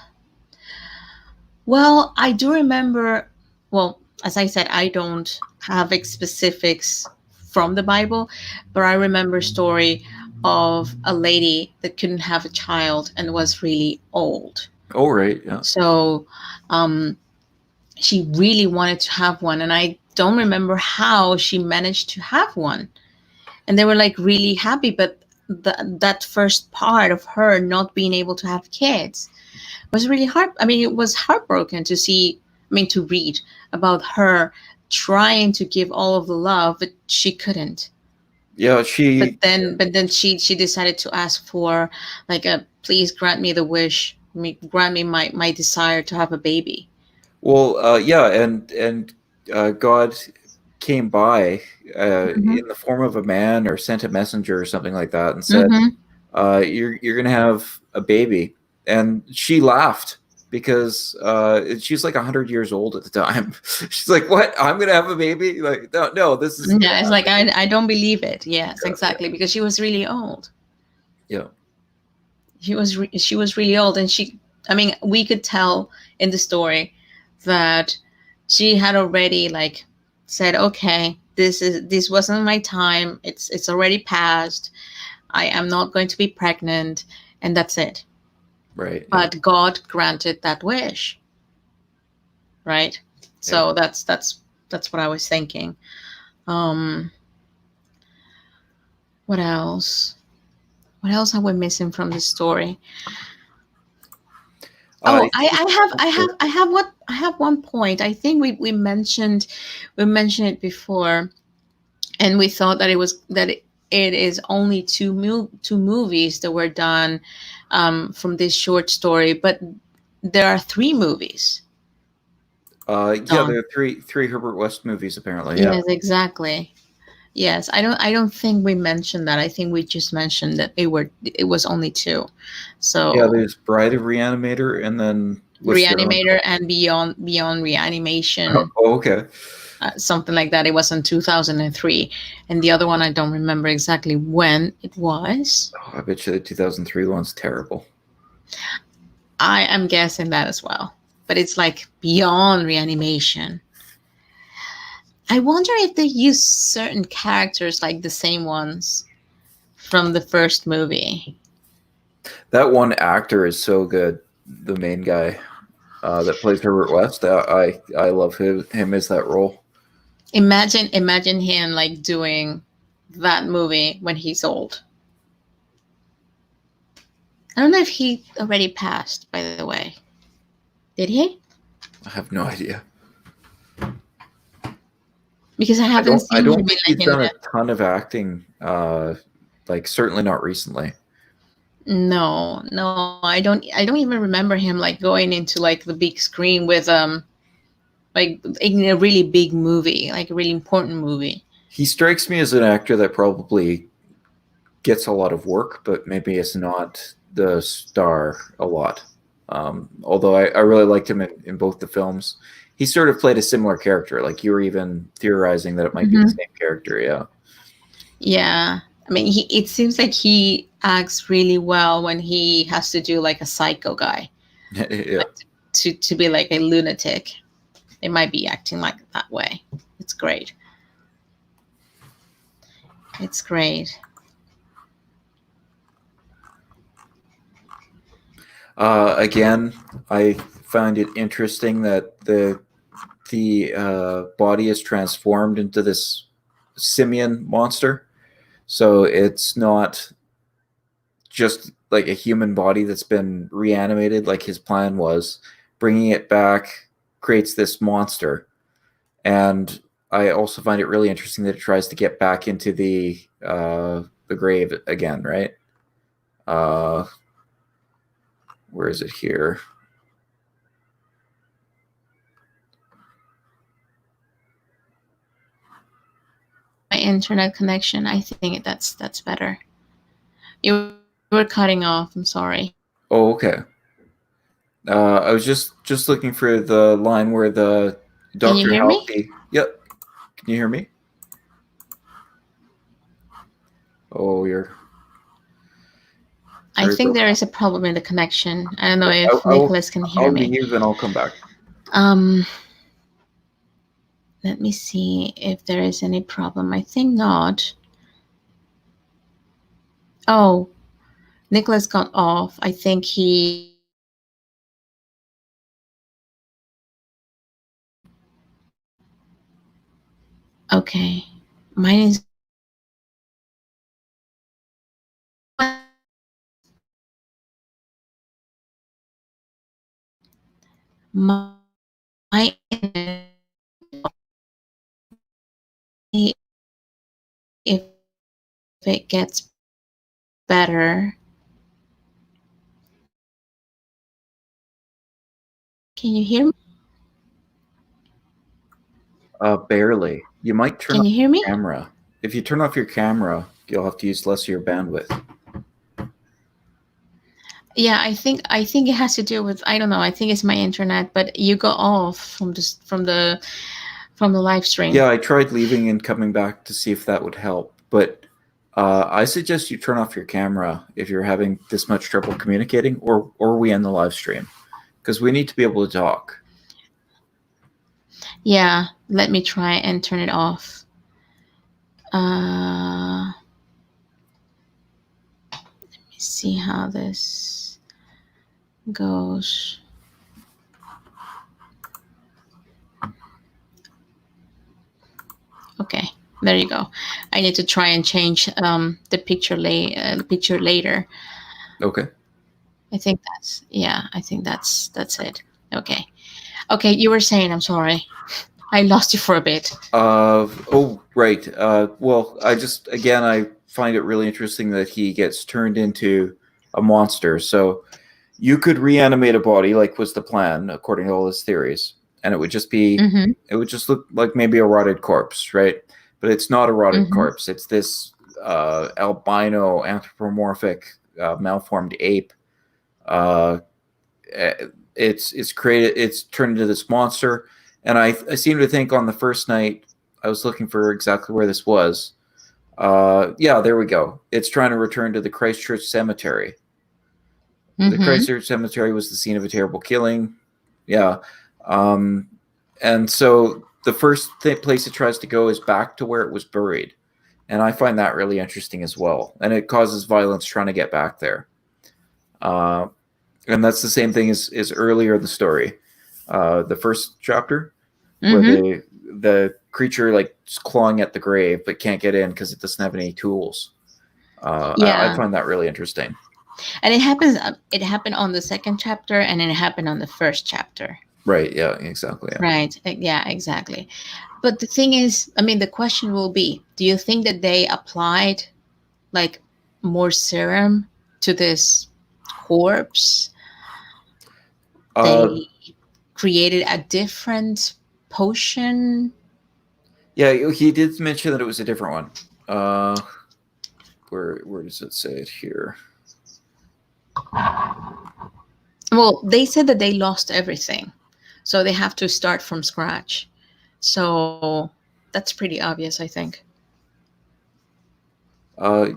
well, I do remember. Well, as I said, I don't have specifics from the Bible, but I remember a story of a lady that couldn't have a child and was really old. Oh, right. Yeah. So um, she really wanted to have one, and I don't remember how she managed to have one. And they were like really happy, but that first part of her not being able to have kids was really hard. I mean, it was heartbroken to see. I mean, to read about her trying to give all of the love, but she couldn't. Yeah. But then she decided to ask for like a please grant me the wish, grant me my desire to have a baby. Well, yeah, and God came by Mm-hmm. in the form of a man or sent a messenger or something like that and said, Mm-hmm. you're gonna have a baby, and she laughed because she's like 100 years old at the time. She's like, "What? I'm gonna have a baby? Like, no, no, this isn't gonna Yeah, it's like happen." I don't believe it. Yes, Yeah, exactly, because she was really old. yeah, She was really old, and she. I mean, we could tell in the story that she had already like said, "Okay, this wasn't my time. It's already passed. I am not going to be pregnant, and that's it." right, yeah, But God granted that wish, right? yeah. So that's what I was thinking. Um, what else? What else are we missing from the story? Oh, I think I have one point. I think we mentioned it before, and we thought that it is only two movies that were done from this short story, but there are three movies. Yeah, Dawn. there are three Herbert West movies apparently. Yeah, Yes, exactly. Yes, I don't think we mentioned that. I think we just mentioned that it was only two. yeah. So There's Bride of Reanimator, and then was there one? Reanimator and Beyond Reanimation, Oh, okay. something like that. It was in 2003, and the other one I don't remember exactly when it was. Oh, I bet you the 2003 one's terrible. I am guessing that as well, but it's like Beyond Reanimation. I wonder if they use certain characters like the same ones from the first movie. That one actor is so good. The main guy that plays Herbert West. I love him as that role. Imagine him like doing that movie when he's old. I don't know if he already passed, by the way. Did he? I have no idea. Because I I haven't don't. I seen don't him in think like he's done a ton of acting. Like certainly not recently. no, I don't even remember him like going into like the big screen with like in a really big movie, like a really important movie. He strikes me as an actor that probably gets a lot of work, but maybe is not the star a lot. Although I really liked him in both the films. He sort of played a similar character. Like you were even theorizing that it might be the Hmm. same character. Yeah. Yeah. I mean, it seems like he acts really well when he has to do like a psycho guy, Yeah. like to be like a lunatic. They might be acting like that way. It's great. It's great. Again, I find it interesting that the body is transformed into this simian monster. So it's not just like a human body that's been reanimated, like his plan was. Bringing it back creates this monster, and I also find it really interesting that it tries to get back into the grave again. Right? Uh, where is it here? My internet connection. I think that's better. You were cutting off. I'm sorry. Oh, okay. I was just looking for the line where the Can you Dr. hear me? Halsey. Yep. Can you hear me? Oh, you're I very think broken there up. is a problem in the connection. I don't know I'll, if I'll Nicholas can hear I'll me. leave and I'll come back. Um, Let me see if there is any problem. I think not. Oh, Nicholas got off. I think he. Okay. Mine is. My if it gets better. Can you hear me? Barely. You might turn Can off you hear your me? camera. If you turn off your camera, you'll have to use less of your bandwidth. Yeah, I think it has to do with I don't know. I think it's my internet, but you got off from the live stream. Yeah, I tried leaving and coming back to see if that would help, but I suggest you turn off your camera if you're having this much trouble communicating, or we end the live stream because we need to be able to talk. Yeah, let me try and turn it off. Let me see how this goes. Okay, there you go. I need to try and change the picture later. Okay. I think that's yeah. I think that's it. Okay, okay. You were saying I'm sorry. I lost you for a bit. Oh, right. Well, I find it really interesting that he gets turned into a monster. So you could reanimate a body, like was the plan, according to all his theories. and it would just be, Mm-hmm. it would just look like maybe a rotted corpse, right? But it's not a rotted Mm-hmm. corpse. It's this albino anthropomorphic malformed ape. Uh, it's created. It's turned into this monster, and I seem to think on the first night I was looking for exactly where this was. Yeah, there we go. It's trying to return to the Christchurch Cemetery. The Mm-hmm. Christchurch Cemetery was the scene of a terrible killing. Yeah, um, and so the first place it tries to go is back to where it was buried, and I find that really interesting as well. And it causes violence trying to get back there. Uh, and that's the same thing as earlier in the story, the first chapter, where Mm-hmm. the creature like is clawing at the grave but can't get in because it doesn't have any tools. I Yeah. find that really interesting. And it happens. It happened on the second chapter, and it happened on the first chapter. Right? Yeah. Exactly. Yeah. Right. Yeah. Exactly. But the thing is, I mean, the question will be: do you think that they applied like more serum to this corpse? Uh, They created a different potion. yeah. He did mention that it was a different one. Uh, where does it say it here? Well, they said that they lost everything, so they have to start from scratch. So that's pretty obvious, I think. Uh,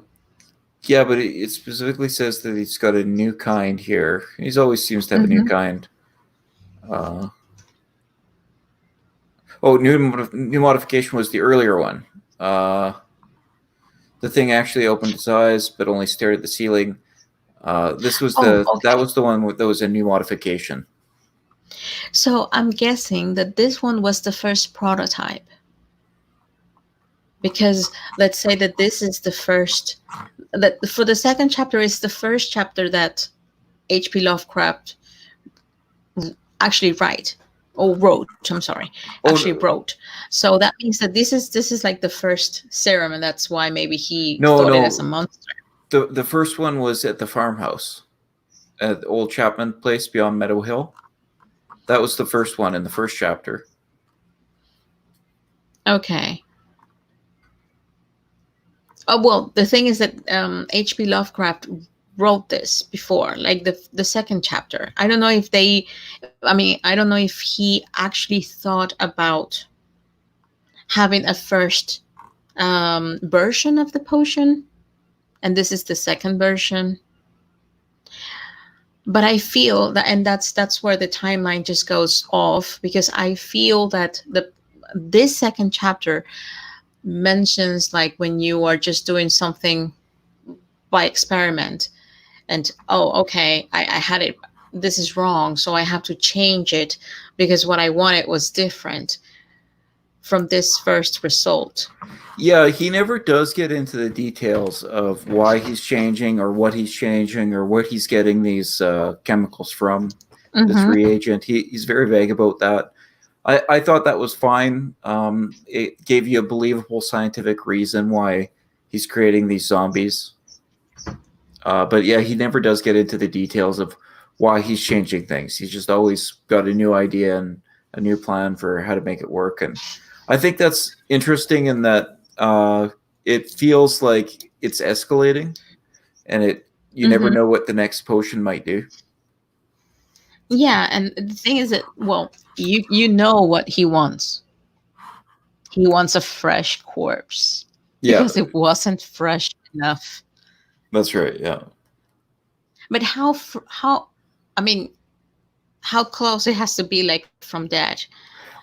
yeah, but it specifically says that he's got a new kind here. He's always seems to have a new Mm-hmm. kind. Uh, oh, new modification was the earlier one. Uh, the thing actually opened its eyes, but only stared at the ceiling. This was Oh, that okay. was the one that was a new modification. So I'm guessing that this one was the first prototype because let's say that this is the first that for the second chapter is the first chapter that H.P. Lovecraft actually wrote. I'm sorry, actually Oh wrote. So that means that this is like the first serum, and that's why maybe he no, thought it as a no, monster. the first one was at the farmhouse at the old Chapman place beyond Meadow Hill. That was the first one in the first chapter. Okay. Oh well, the thing is that H.P. Lovecraft wrote this before, like the second chapter. I don't know if they, I mean, I don't know if he actually thought about having a first version of the potion, and this is the second version. But I feel that, and that's where the timeline just goes off because I feel that the this second chapter mentions like when you are just doing something by experiment and oh okay I had it, this is wrong, so I have to change it because what I wanted was different from this first result. Yeah, he never does get into the details of why he's changing or what he's changing or what he's getting these chemicals from, this Mm-hmm. reagent. He's very vague about that. I thought that was fine. It gave you a believable scientific reason why he's creating these zombies. But yeah, he never does get into the details of why he's changing things. He's just always got a new idea and a new plan for how to make it work. And I think that's interesting in that it feels like it's escalating, and you never Mm-hmm. know what the next potion might do. Yeah, and the thing is that well, you know what he wants. He wants a fresh corpse Yeah, because it wasn't fresh enough. that's right. Yeah. But how I mean how close it has to be like from dead.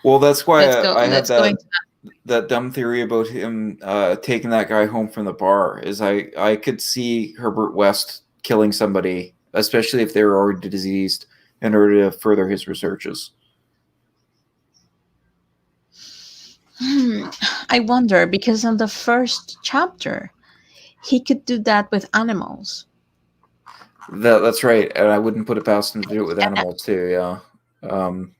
Well, that's Let's why go. I Let's had go into that dumb theory about him taking that guy home from the bar. Is I could see Herbert West killing somebody, especially if they were already diseased, in order to further his researches. Hmm, I wonder because on the first chapter, he could do that with animals. That's right, and I wouldn't put it past him to do it with And animals too. Yeah. Um,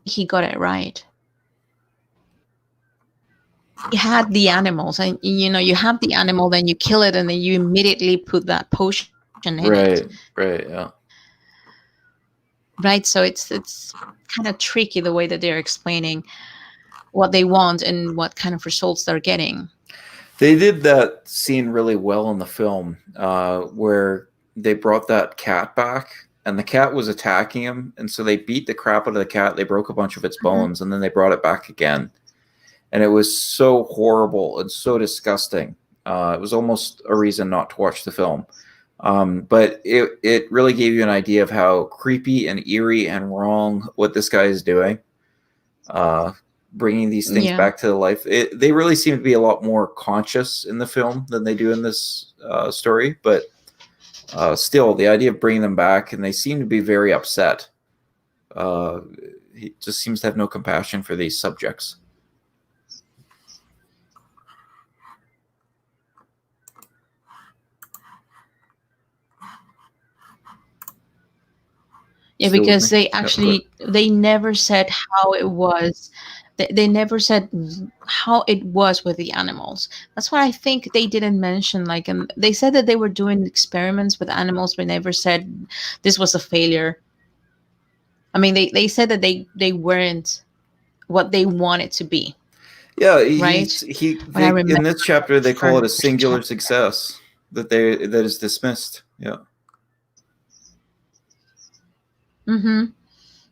he got it right. He had the animals, and you have the animal, then you kill it, and then you immediately put that potion in it. right. Right. Yeah. right? So it's kind of tricky the way that they're explaining what they want and what kind of results they're getting. They did that scene really well in the film, where they brought that cat back, and the cat was attacking him, and so they beat the crap out of the cat. They broke a bunch of its Mhm. bones, and then they brought it back again, and it was so horrible and so disgusting. It was almost a reason not to watch the film. But it really gave you an idea of how creepy and eerie and wrong what this guy is doing. Uh, Bringing these things Yeah. back to life. They really seem to be a lot more conscious in the film than they do in this story. But still, the idea of bringing them back, and they seem to be very upset. He just seems to have no compassion for these subjects. Yeah, Still with me? because they Yeah, go ahead. actually they never said how it was. They never said how it was with the animals. That's why I think they didn't mention like, and they said that they were doing experiments with animals, but never said this was a failure. I mean, they said that they weren't what they wanted to be, Yeah, right? When I they remember in this chapter the they call it a first singular chapter. success that is dismissed. Yeah. Mm-hmm.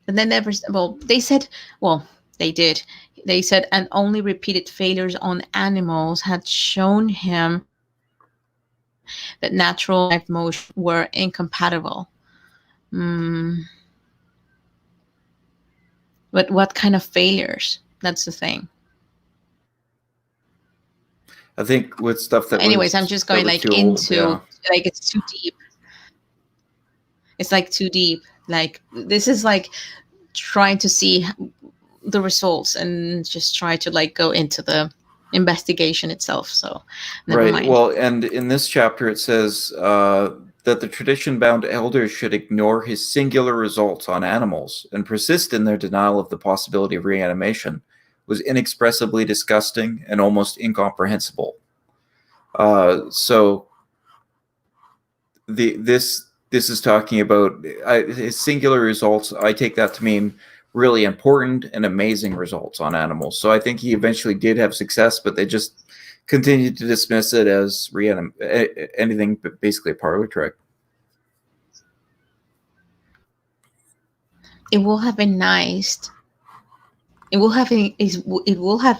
And they never. Well, they said. Well, they did. They said, and only repeated failures on animals had shown him that natural life motion were incompatible. Mm, but what kind of failures? That's the thing. I think with stuff But anyways, I'm just that going was like too old, into yeah. like it's too deep. It's like too deep. Like this is like trying to see the results and just try to like go into the investigation itself. So never Right. mind. Well, and in this chapter it says that the tradition-bound elders should ignore his singular results on animals and persist in their denial of the possibility of reanimation was inexpressibly disgusting and almost incomprehensible. So this is talking about his singular results. I take that to mean really important and amazing results on animals. So I think he eventually did have success, but they just continued to dismiss it as anything but basically a parlor trick. It will have been nice. It will have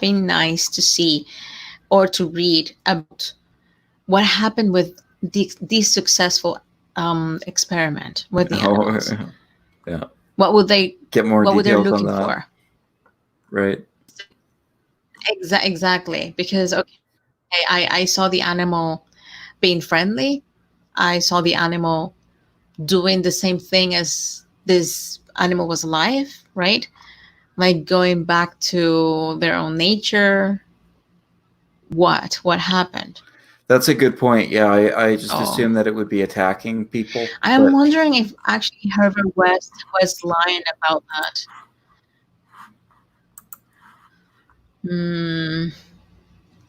been nice to see or to read about what happened with this successful experiment with the Oh, animals. yeah. What would they Get more what were they details on looking that. for? Right. Exactly. Because okay, I saw the animal being friendly. I saw the animal doing the same thing as this animal was alive, right? Like going back to their own nature. What happened? That's a good point. Yeah, I just Oh, assumed that it would be attacking people, I am but wondering if actually Herbert West was lying about that. Hmm,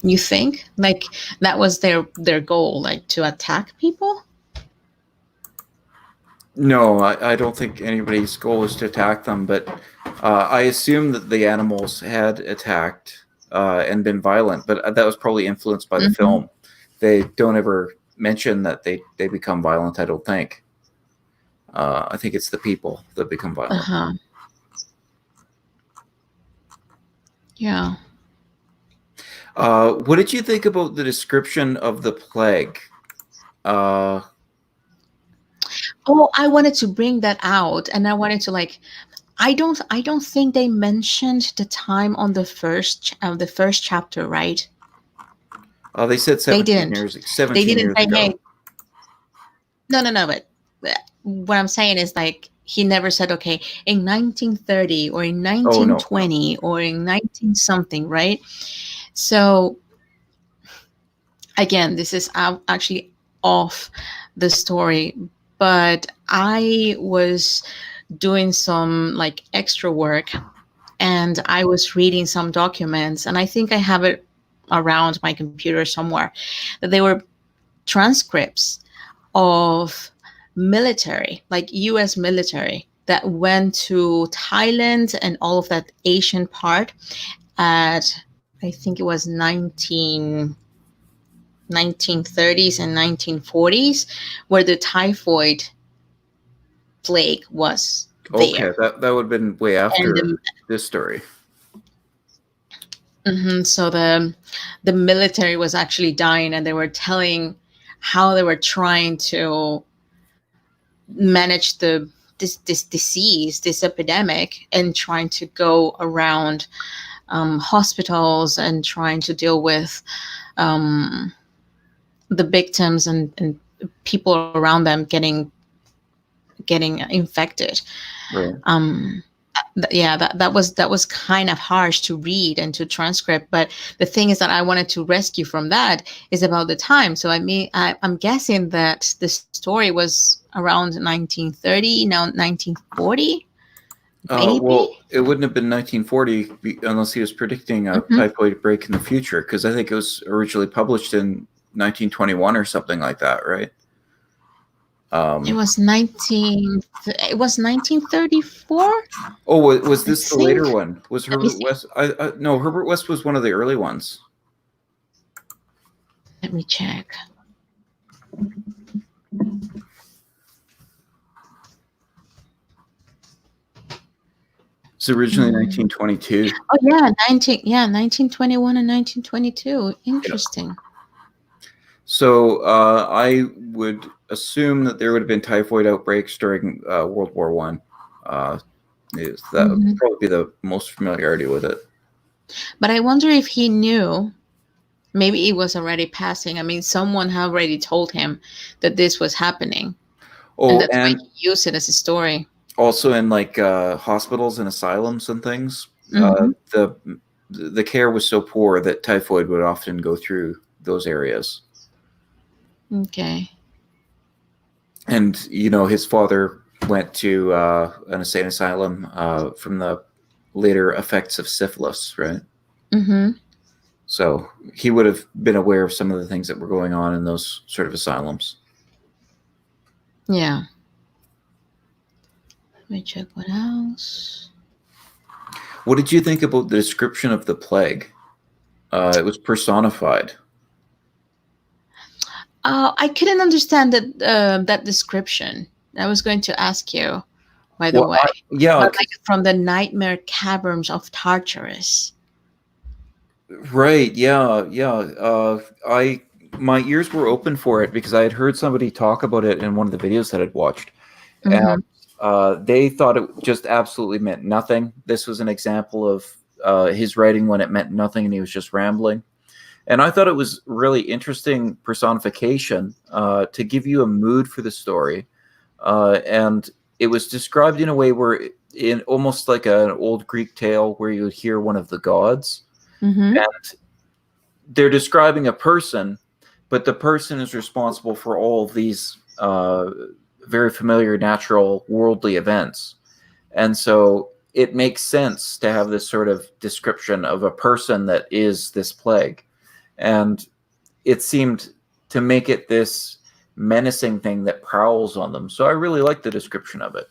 you think like that was their goal, like to attack people? no, I don't think anybody's goal is to attack them, but I assume that the animals had attacked and been violent, but that was probably influenced by the Mm-hmm. film. They don't ever mention that they become violent, I don't think. I think it's the people that become Uh violent. huh. Yeah. What did you think about the description of the plague? Uh, Oh, I wanted to bring that out, and I wanted to like. I don't think they mentioned the time on the first chapter, right? they said They didn't. They 17 didn't years say, ago. "Hey, no." But what I'm saying is like he never said, "Okay, in 1930 or in Oh no, no. 1920 or in 19 something," right? So again, this is actually off the story, but I was doing some like extra work and I was reading some documents, and I think I have it around my computer somewhere, that they were transcripts of military, like US military. that went to Thailand and all of that Asian part at, I think it was 1930s and 1940s, where the typhoid plague was Okay, there. that would have been way And after this story. so the military was actually dying, and they were telling how they were trying to manage this disease, this epidemic, and trying to go around hospitals and trying to deal with um, the victims and people around them getting infected. Right. Um, yeah, that was kind of harsh to read and to transcript. But the thing is that I wanted to rescue from that is about the time. So I mean, I'm guessing that the story was around 1930, now 1940, maybe. Well, it wouldn't have been 1940 unless he was predicting a Hmm. typhoid break in the future, because I think it was originally published in 1921 or something like that, right? It Um, was 1934, oh, was I this the later think. one? Was Let me Herbert see. West? No, Herbert West was one of the early ones. Let me check. It's originally Mm. 1922. Oh yeah, 1921 and 1922. Yeah. Interesting. So I would assume that there would have been typhoid outbreaks during World War One. That would Hmm. probably be the most familiarity with it. But I wonder if he knew. Maybe it was already passing. I mean, someone had already told him that this was happening, and Oh, that's why and he used it as a story. also in like hospitals and asylums and things, Hmm. the care was so poor that typhoid would often go through those areas. Okay. And his father went to an insane asylum from the later effects of syphilis, right? Hmm. So he would have been aware of some of the things that were going on in those sort of asylums. Yeah. Let me check what else. What did you think about the description of the plague? It was personified. I couldn't understand that description. I was going to ask you, by the Well, way, yeah, but like from the nightmare caverns of Tartarus. right. Yeah, yeah. I my ears were open for it because I had heard somebody talk about it in one of the videos that I'd watched, and Hmm. they thought it just absolutely meant nothing. This was an example of his writing when it meant nothing, and he was just rambling. And I thought it was really interesting personification to give you a mood for the story, and it was described in a way where, in almost like an old Greek tale, where you would hear one of the gods. Hmm. They're describing a person, but the person is responsible for all of these very familiar natural worldly events. And so it makes sense to have this sort of description of a person that is this plague. And it seemed to make it this menacing thing that prowls on them. So I really like the description of it.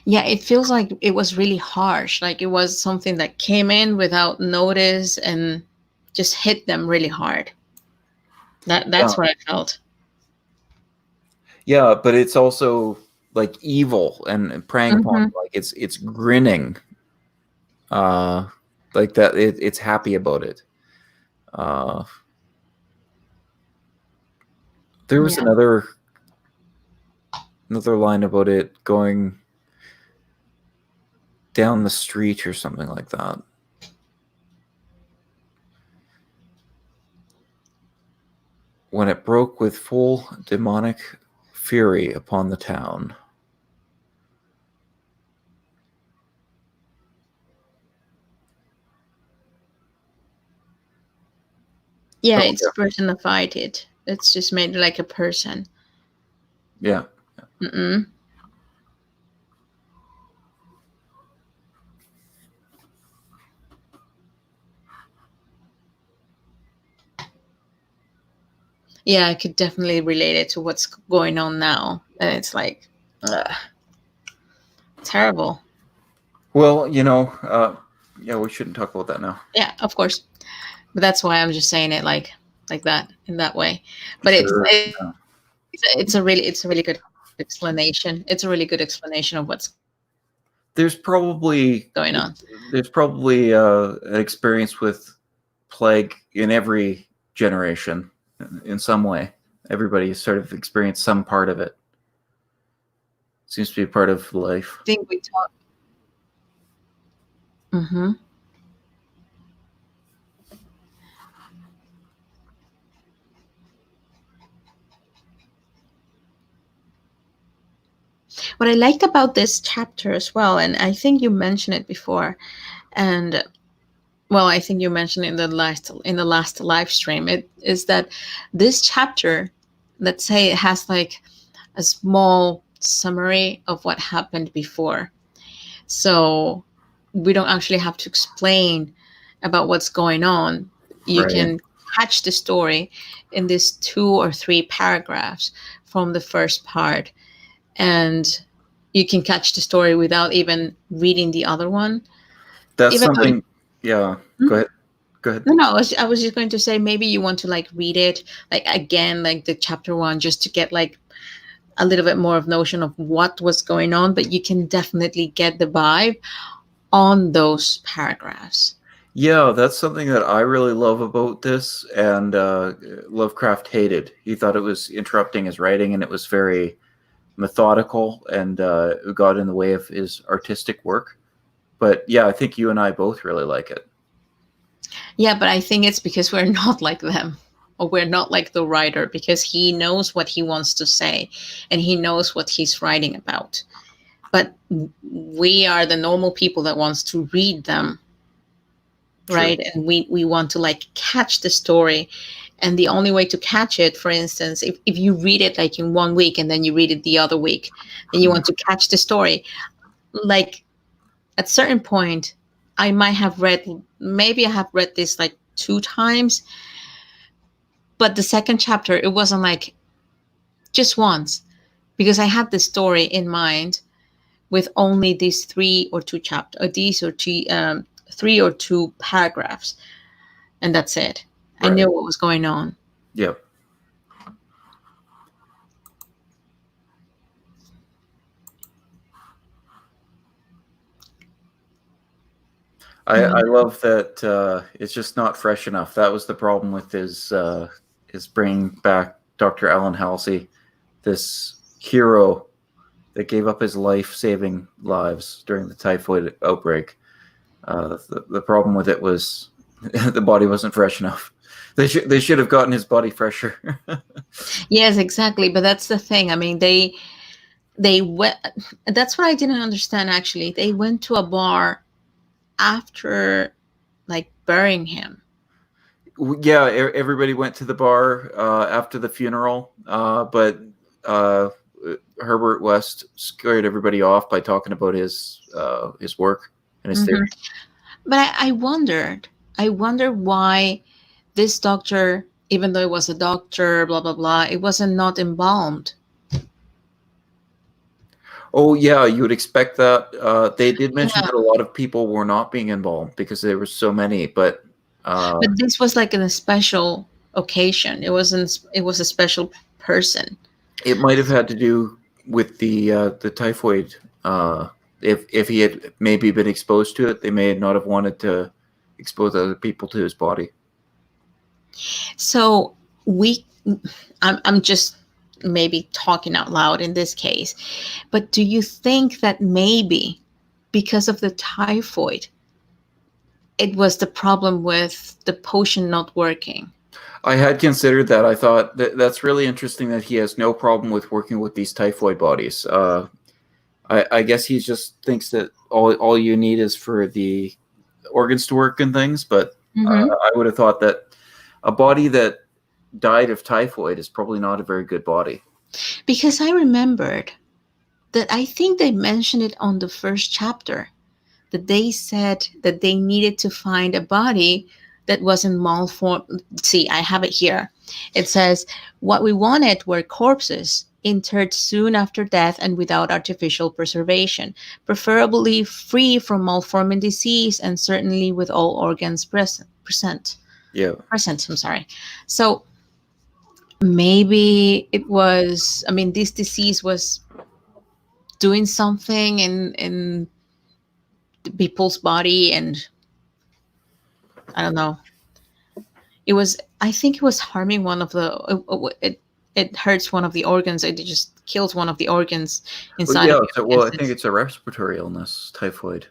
Yeah, it feels like it was really harsh. Like it was something that came in without notice and just hit them really hard. Yeah. That's what I felt. Yeah, but it's also like evil and preying upon Hmm. them. Like it's grinning, uh, like that. It's happy about it. Uh, there was Yeah. another line about it going down the street or something like that. When it broke with full demonic fury upon the town. Yeah, Oh it's personified it. It's just made like a person. yeah, Mm-mm. Yeah, I could definitely relate it to what's going on now. And it's like, ugh. Terrible. Well, yeah, we shouldn't talk about that now. Yeah, of course. But that's why I'm just saying it like that in that way. But Sure. it's a really good explanation. It's a really good explanation of what's going on. There's probably an experience with plague in every generation in some way. Everybody has sort of experienced some part of it. Seems to be part of life. I think we talked. Hmm. What I liked about this chapter as well, and I think you mentioned it before, and well, I think you mentioned it in the last live stream. It is that this chapter, let's say, it has like a small summary of what happened before. So we don't actually have to explain about what's going on. You Right. can catch the story in these 2 or 3 paragraphs from the first part, and you can catch the story without even reading the other one. That's Even though, something. Yeah. Go hmm? ahead. Go ahead. No, I was just going to say maybe you want to like read it like again, like the chapter one, just to get like a little bit more of notion of what was going on, but you can definitely get the vibe on those paragraphs. Yeah, that's something that I really love about this, and Lovecraft hated. He thought it was interrupting his writing, and it was very methodical, and it got in the way of his artistic work. But yeah, I think you and I both really like it. Yeah, but I think it's because we're not like them. Or we're not like the writer, because he knows what he wants to say and he knows what he's writing about. But we are the normal people that wants to read them, True. right? And we want to like catch the story. And the only way to catch it, for instance, if you read it like in one week and then you read it the other week, and you want to catch the story, like at certain point, I might have read, maybe I have read this like 2 times, but the second chapter, it wasn't like just once, because I had the story in mind with only these 3 or 2 chapters, or these or two, 3 or 2 paragraphs, and that's it. I Right. knew what was going on. Yep. I Mm. love that it's just not fresh enough. That was the problem with his bringing back Dr. Alan Halsey, this hero that gave up his life saving lives during the typhoid outbreak. The problem with it was the body wasn't fresh enough. They should have gotten his body fresher. Yes, exactly. But that's the thing. I mean, they went. That's what I didn't understand. Actually, they went to a bar after like burying him. Yeah, everybody went to the bar after the funeral, but uh, Herbert West scared everybody off by talking about his work and his Hmm. theory. But I wonder why this doctor, even though it was a doctor, blah blah blah, it wasn't not embalmed. Oh yeah, you would expect that. They did mention Yeah, that a lot of people were not being involved because there were so many, but but this was like in a special occasion. It wasn't. It was a special person. it might have had to do with the typhoid. If he had maybe been exposed to it, they may not have wanted to expose other people to his body. So we, I'm just maybe talking out loud in this case, but do you think that maybe because of the typhoid, it was the problem with the potion not working? I had considered that. I thought that's really interesting that he has no problem with working with these typhoid bodies. I guess he just thinks that all you need is for the organs to work and things. But Hmm. I would have thought that a body that died of typhoid is probably not a very good body. Because I remembered that I think they mentioned it on the first chapter, that they said that they needed to find a body that wasn't malformed. See, I have it here. It says what we wanted were corpses, interred soon after death and without artificial preservation, preferably free from malforming disease and certainly with all organs Yeah. present. I'm sorry. So maybe it was. I mean, this disease was doing something in people's body, and I don't know. It was. I think it was harming one of the. It hurts one of the organs. It just kills one of the organs Well, inside of yeah. you. So, I well, guess I think it's a respiratory illness, typhoid.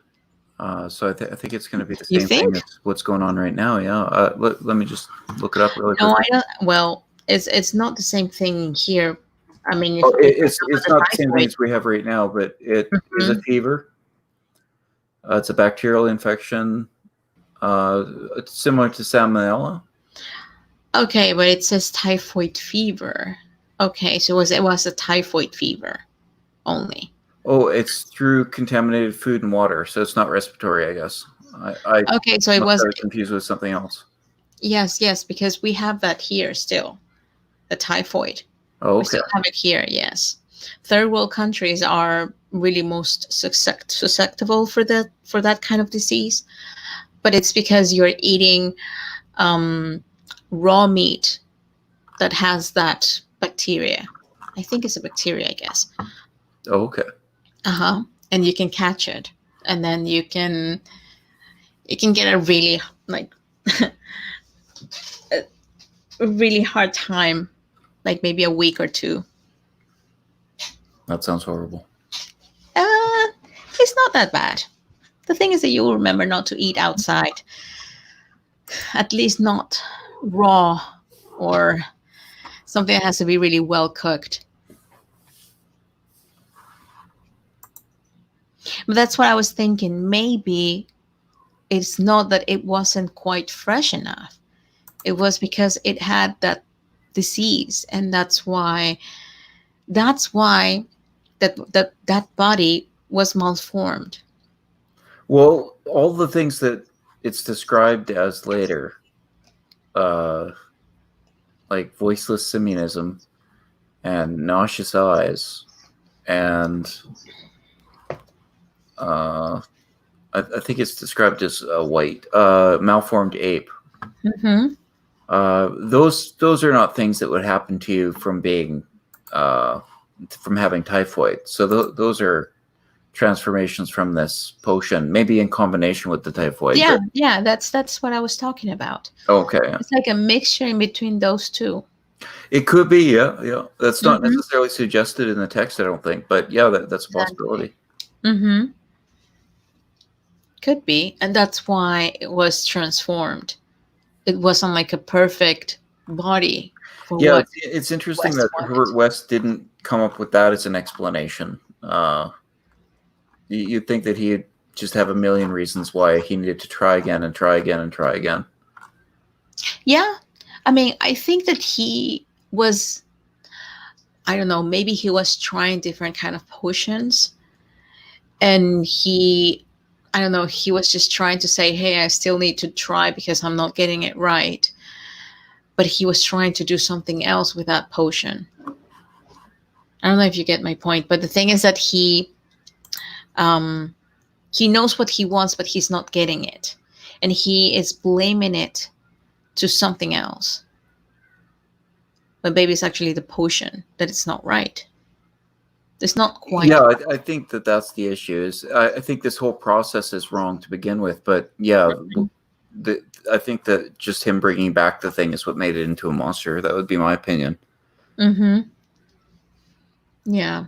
So I think it's going to be the you same thing think? as what's going on right now. Yeah. Let me just look it up really No, I quickly. don't. Well, it's not the same thing here. I mean, Oh, if I talk about it's the not the same thing typhoid, as we have right now, but it is a mhm. fever. It's a bacterial infection. It's similar to salmonella. Okay, but it says typhoid fever. Okay, so it was a typhoid fever only. Oh, it's through contaminated food and water, so it's not respiratory, I guess. I Okay, so it must was have it confused with something else. yes, because we have that here still, the typhoid. Oh, We okay. still have it here. Yes, third world countries are really most susceptible for that kind of disease, but it's because you're eating um, raw meat that has that bacteria. I think it's a bacteria, I guess. Oh, okay. Uh-huh. And you can catch it. And then you can get a really like a really hard time, like maybe a week or two. That sounds horrible. Uh it's not that bad. The thing is that you will remember not to eat outside, at least not raw or something that has to be really well cooked. But that's what I was thinking. Maybe it's not that it wasn't quite fresh enough. It was because it had that disease, and that's why that body was malformed. Well, all the things that it's described as later, uh, like voiceless simianism and nauseous eyes, and uh, I think it's described as a white, malformed ape. Hmm. Those are not things that would happen to you from being uh, from having typhoid. So those are transformations from this potion, maybe in combination with the typhoid. Yeah, But yeah, that's what I was talking about. okay, It's like a mixture in between those two. it could be. Yeah, yeah. That's not Hmm. necessarily suggested in the text, I don't think. But yeah, that's a Exactly. possibility. Hmm. Could be, and that's why it was transformed. It wasn't like a perfect body for Yeah, what it's interesting West that wanted. Herbert West didn't come up with that as an explanation. You'd think that he'd just have a million reasons why he needed to try again and try again and try again. Yeah, I mean, I think that he was. I don't know. Maybe he was trying different kind of potions, and I don't know. He was just trying to say, "Hey, I still need to try because I'm not getting it right." But he was trying to do something else with that potion. I don't know if you get my point, but the thing is that um, he knows what he wants, but he's not getting it, and he is blaming it to something else. But maybe it's actually the potion that it's not right. It's not quite Yeah, I think that that's the issue. Is I think this whole process is wrong to begin with. But yeah, right. the, I think that just him bringing back the thing is what made it into a monster. That would be my opinion. Mm-hmm. Yeah.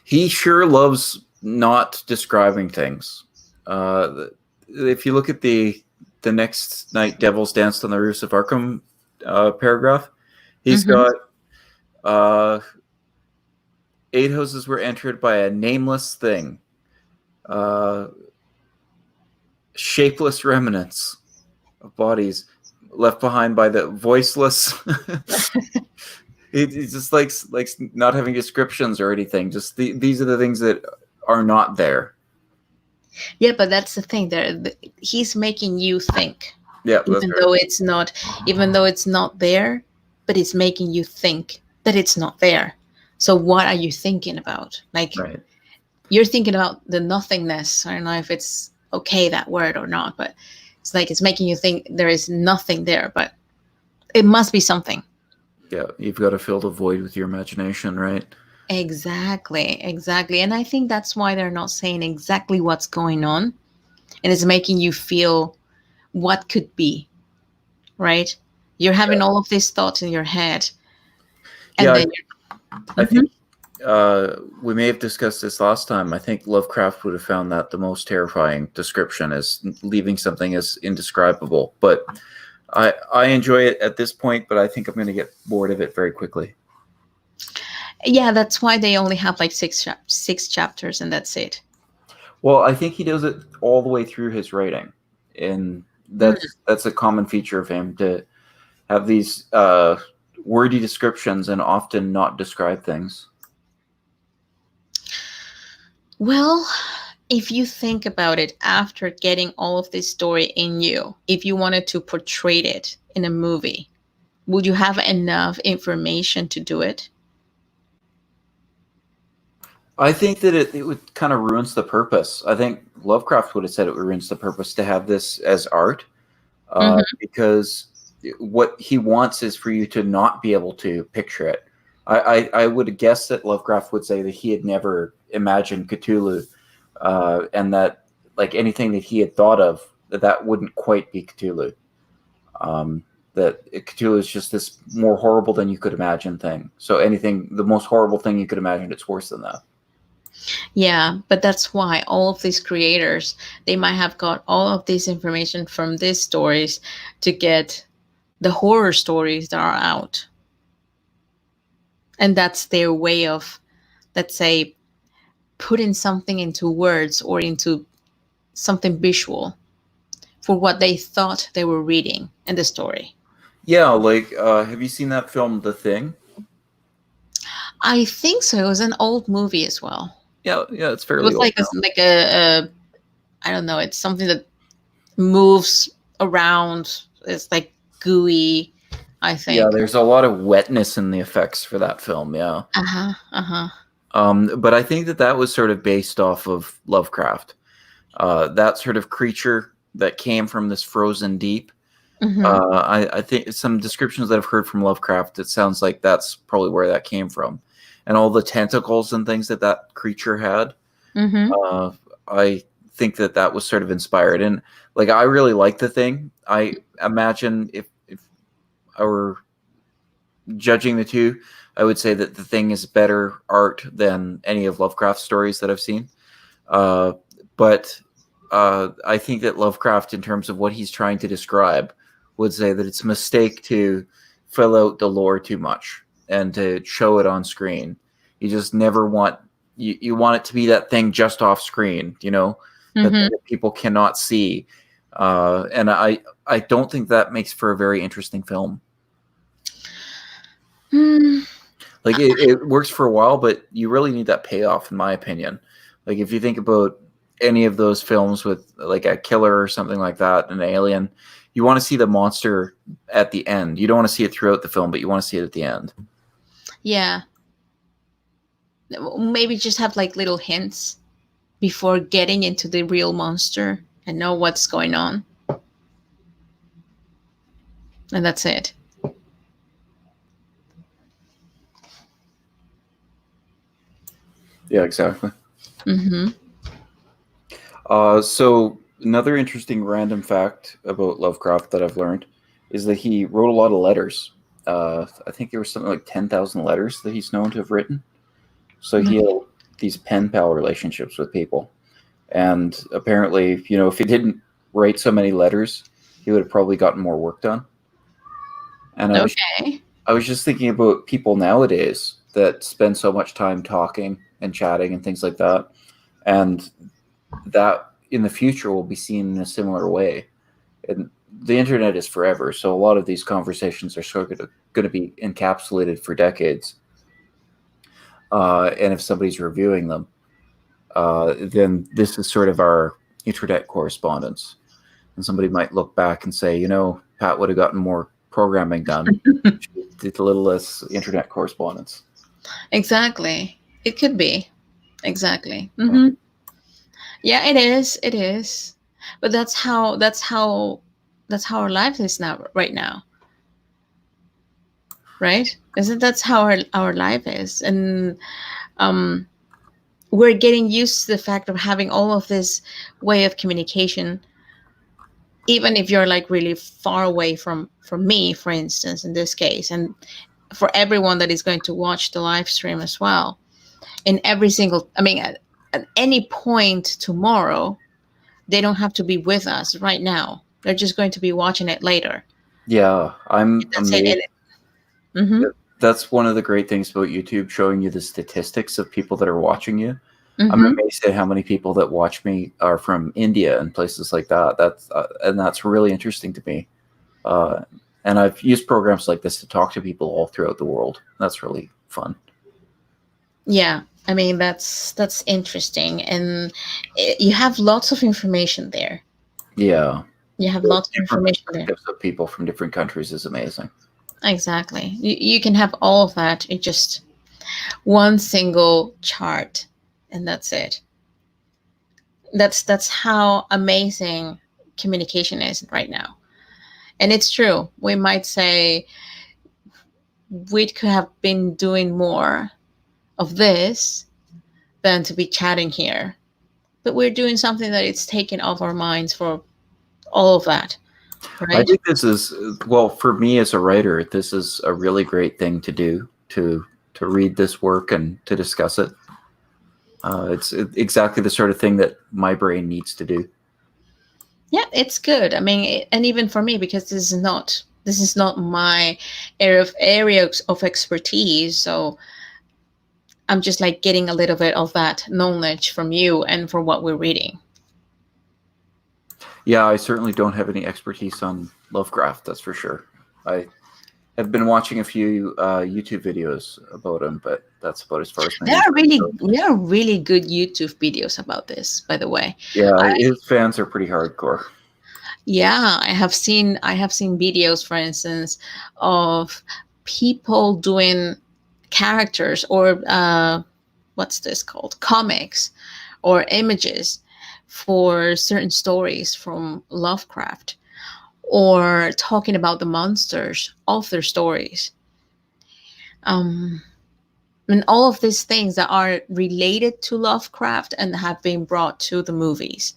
He sure loves not describing things. If you look at the next night devils danced on the roofs of Arkham paragraph, he's Mm-hmm. got uh, 8 houses were entered by a nameless thing, uh, shapeless remnants of bodies left behind by the voiceless. He just likes not having descriptions or anything. Just these are the things that are not there. Yeah, but that's the thing. He's making you think, Yeah, that's even right. though it's not, even though it's not there, but it's making you think that it's not there. So what are you thinking about? Like, Right. you're thinking about the nothingness. I don't know if it's okay, that word, or not, but it's like it's making you think there is nothing there, but it must be something. Yeah, you've got to fill the void with your imagination, right? Exactly, exactly. And I think that's why they're not saying exactly what's going on. And it's making you feel what could be, right? You're having all of these thoughts in your head. And Yeah, then I you're, think we may have discussed this last time. I think Lovecraft would have found that the most terrifying description is leaving something as indescribable. But I enjoy it at this point, but I think I'm going to get bored of it very quickly. yeah, that's why they only have like six chapters, and that's it. Well, I think he does it all the way through his writing, and Mm. that's a common feature of him to have these wordy descriptions and often not describe things. Well, if you think about it, after getting all of this story in you, if you wanted to portray it in a movie, would you have enough information to do it? I think that it would kind of ruins the purpose. I think Lovecraft would have said it ruins the purpose to have this as art, Hmm. because what he wants is for you to not be able to picture it. I would guess that Lovecraft would say that he had never imagined Cthulhu, and that like anything that he had thought of, that wouldn't quite be Cthulhu. Um, that Cthulhu is just this more horrible than you could imagine thing. So anything, the most horrible thing you could imagine, it's worse than that. Yeah, but that's why all of these creators, they might have got all of this information from these stories to get the horror stories that are out. And that's their way of, let's say, putting something into words or into something visual for what they thought they were reading in the story. Yeah, like have you seen that film, The Thing? I think so. It was an old movie as well. Yeah, yeah, it's It fairly was old like now. a I don't know. It's something that moves around. It's like gooey, I Yeah, think. there's a lot of wetness in the effects for that film. Yeah, Uh huh. Uh huh. but I think that that was sort of based off of Lovecraft. That sort of creature that came from this frozen deep. Mhm. I think some descriptions that I've heard from Lovecraft, it sounds like that's probably where that came from, and all the tentacles and things that that creature had. Mhm. Uh, I think that that was sort of inspired, and like I really like The Thing. I imagine if I were judging the two, I would say that The Thing is better art than any of Lovecraft's stories that I've seen. Uh, but I think that Lovecraft, in terms of what he's trying to describe, would say that it's a mistake to fill out the lore too much and to show it on screen. You just never want you want it to be that thing just off screen, you know, that thing Mhm. that people cannot see. And I don't think that makes for a very interesting film. Hmm. Like it works for a while, but you really need that payoff, in my opinion. Like if you think about any of those films with like a killer or something like that, an alien, you want to see the monster at the end. You don't want to see it throughout the film, but you want to see it at the end. Yeah. Maybe just have like little hints before getting into the real monster and know what's going on, and that's it. Yeah, exactly. Mhm. So another interesting random fact about Lovecraft that I've learned is that he wrote a lot of letters. I think there was something like 10,000 letters that he's known to have written. So he had these pen pal relationships with people. And apparently, you know, if he didn't write so many letters, he would have probably gotten more work done. And Okay. I was just thinking about people nowadays that spend so much time talking and chatting and things like that. And that in the future will be seen in a similar way. And the internet is forever, so a lot of these conversations are sort of going to be encapsulated for decades. And if somebody's reviewing them, then this is sort of our internet correspondence. And somebody might look back and say, you know, Pat would have gotten more programming done. She did a little less internet correspondence. Exactly. It could be. Exactly. Yeah. Yeah, it is. It is. But that's how our life is now right now, right? Isn't that's how our life is? And um we're getting used to the fact of having all of this way of communication, even if you're like really far away from me, for instance, in this case, and for everyone that is going to watch the live stream as well. In every single, I mean, at any point tomorrow, they don't have to be with us right now. They're just going to be watching it later. Yeah, I'm That's it. amazed. Mm-hmm. That's one of the great things about YouTube, showing you the statistics of people that are watching you. I'm Mm-hmm. amazed at how many people that watch me are from India and places like that. That's really interesting to me. Uh, and I've used programs like this to talk to people all throughout the world. That's really fun. Yeah, I mean that's interesting, and you have lots of information there. Yeah, You have the lots of different information there. perspectives of people from different countries is amazing. Exactly. You can have all of that in just one single chart, and that's it. That's how amazing communication is right now. And it's true. We might say we could have been doing more of this than to be chatting here. But we're doing something that it's taken off our minds for all of that, I right? think this is, well, for me as a writer, this is a really great thing to do, to read this work and to discuss it. It's exactly the sort of thing that my brain needs to do. Yeah, it's good. I mean, and even for me, because this is not my area of expertise. So I'm just like getting a little bit of that knowledge from you and for what we're reading. Yeah, I certainly don't have any expertise on Lovecraft, that's for sure. I have been watching a few YouTube videos about him, but that's about as far as my intro goes. There are really good YouTube videos about this, by the way. Yeah, his fans are pretty hardcore. Yeah, I have seen videos, for instance, of people doing characters or what's this called? Comics or images for certain stories from Lovecraft, or talking about the monsters of their stories. Um, and all of these things that are related to Lovecraft and have been brought to the movies.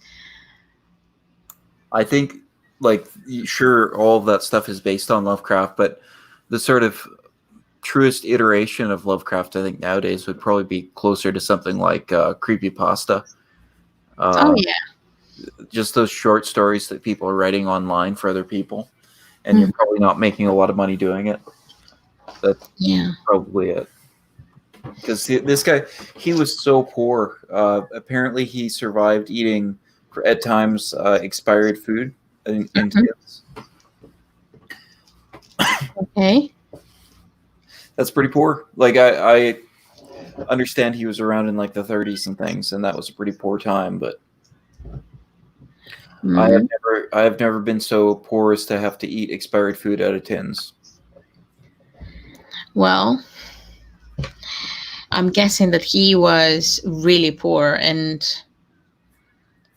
I think, like, sure, all of that stuff is based on Lovecraft, but the sort of truest iteration of Lovecraft, I think, nowadays would probably be closer to something like creepypasta. Oh Uh, yeah. just those short stories that people are writing online for other people, and you're Mhm. probably not making a lot of money doing it. That's Yeah. probably it. Because this guy, he was so poor. Apparently, he survived eating, at times, expired food in Mhm. tins. Okay. That's pretty poor. Like, I understand he was around in like the 30s and things, and that was a pretty poor time. But Mm. I have never been so poor as to have to eat expired food out of tins. Well, I'm guessing that he was really poor, and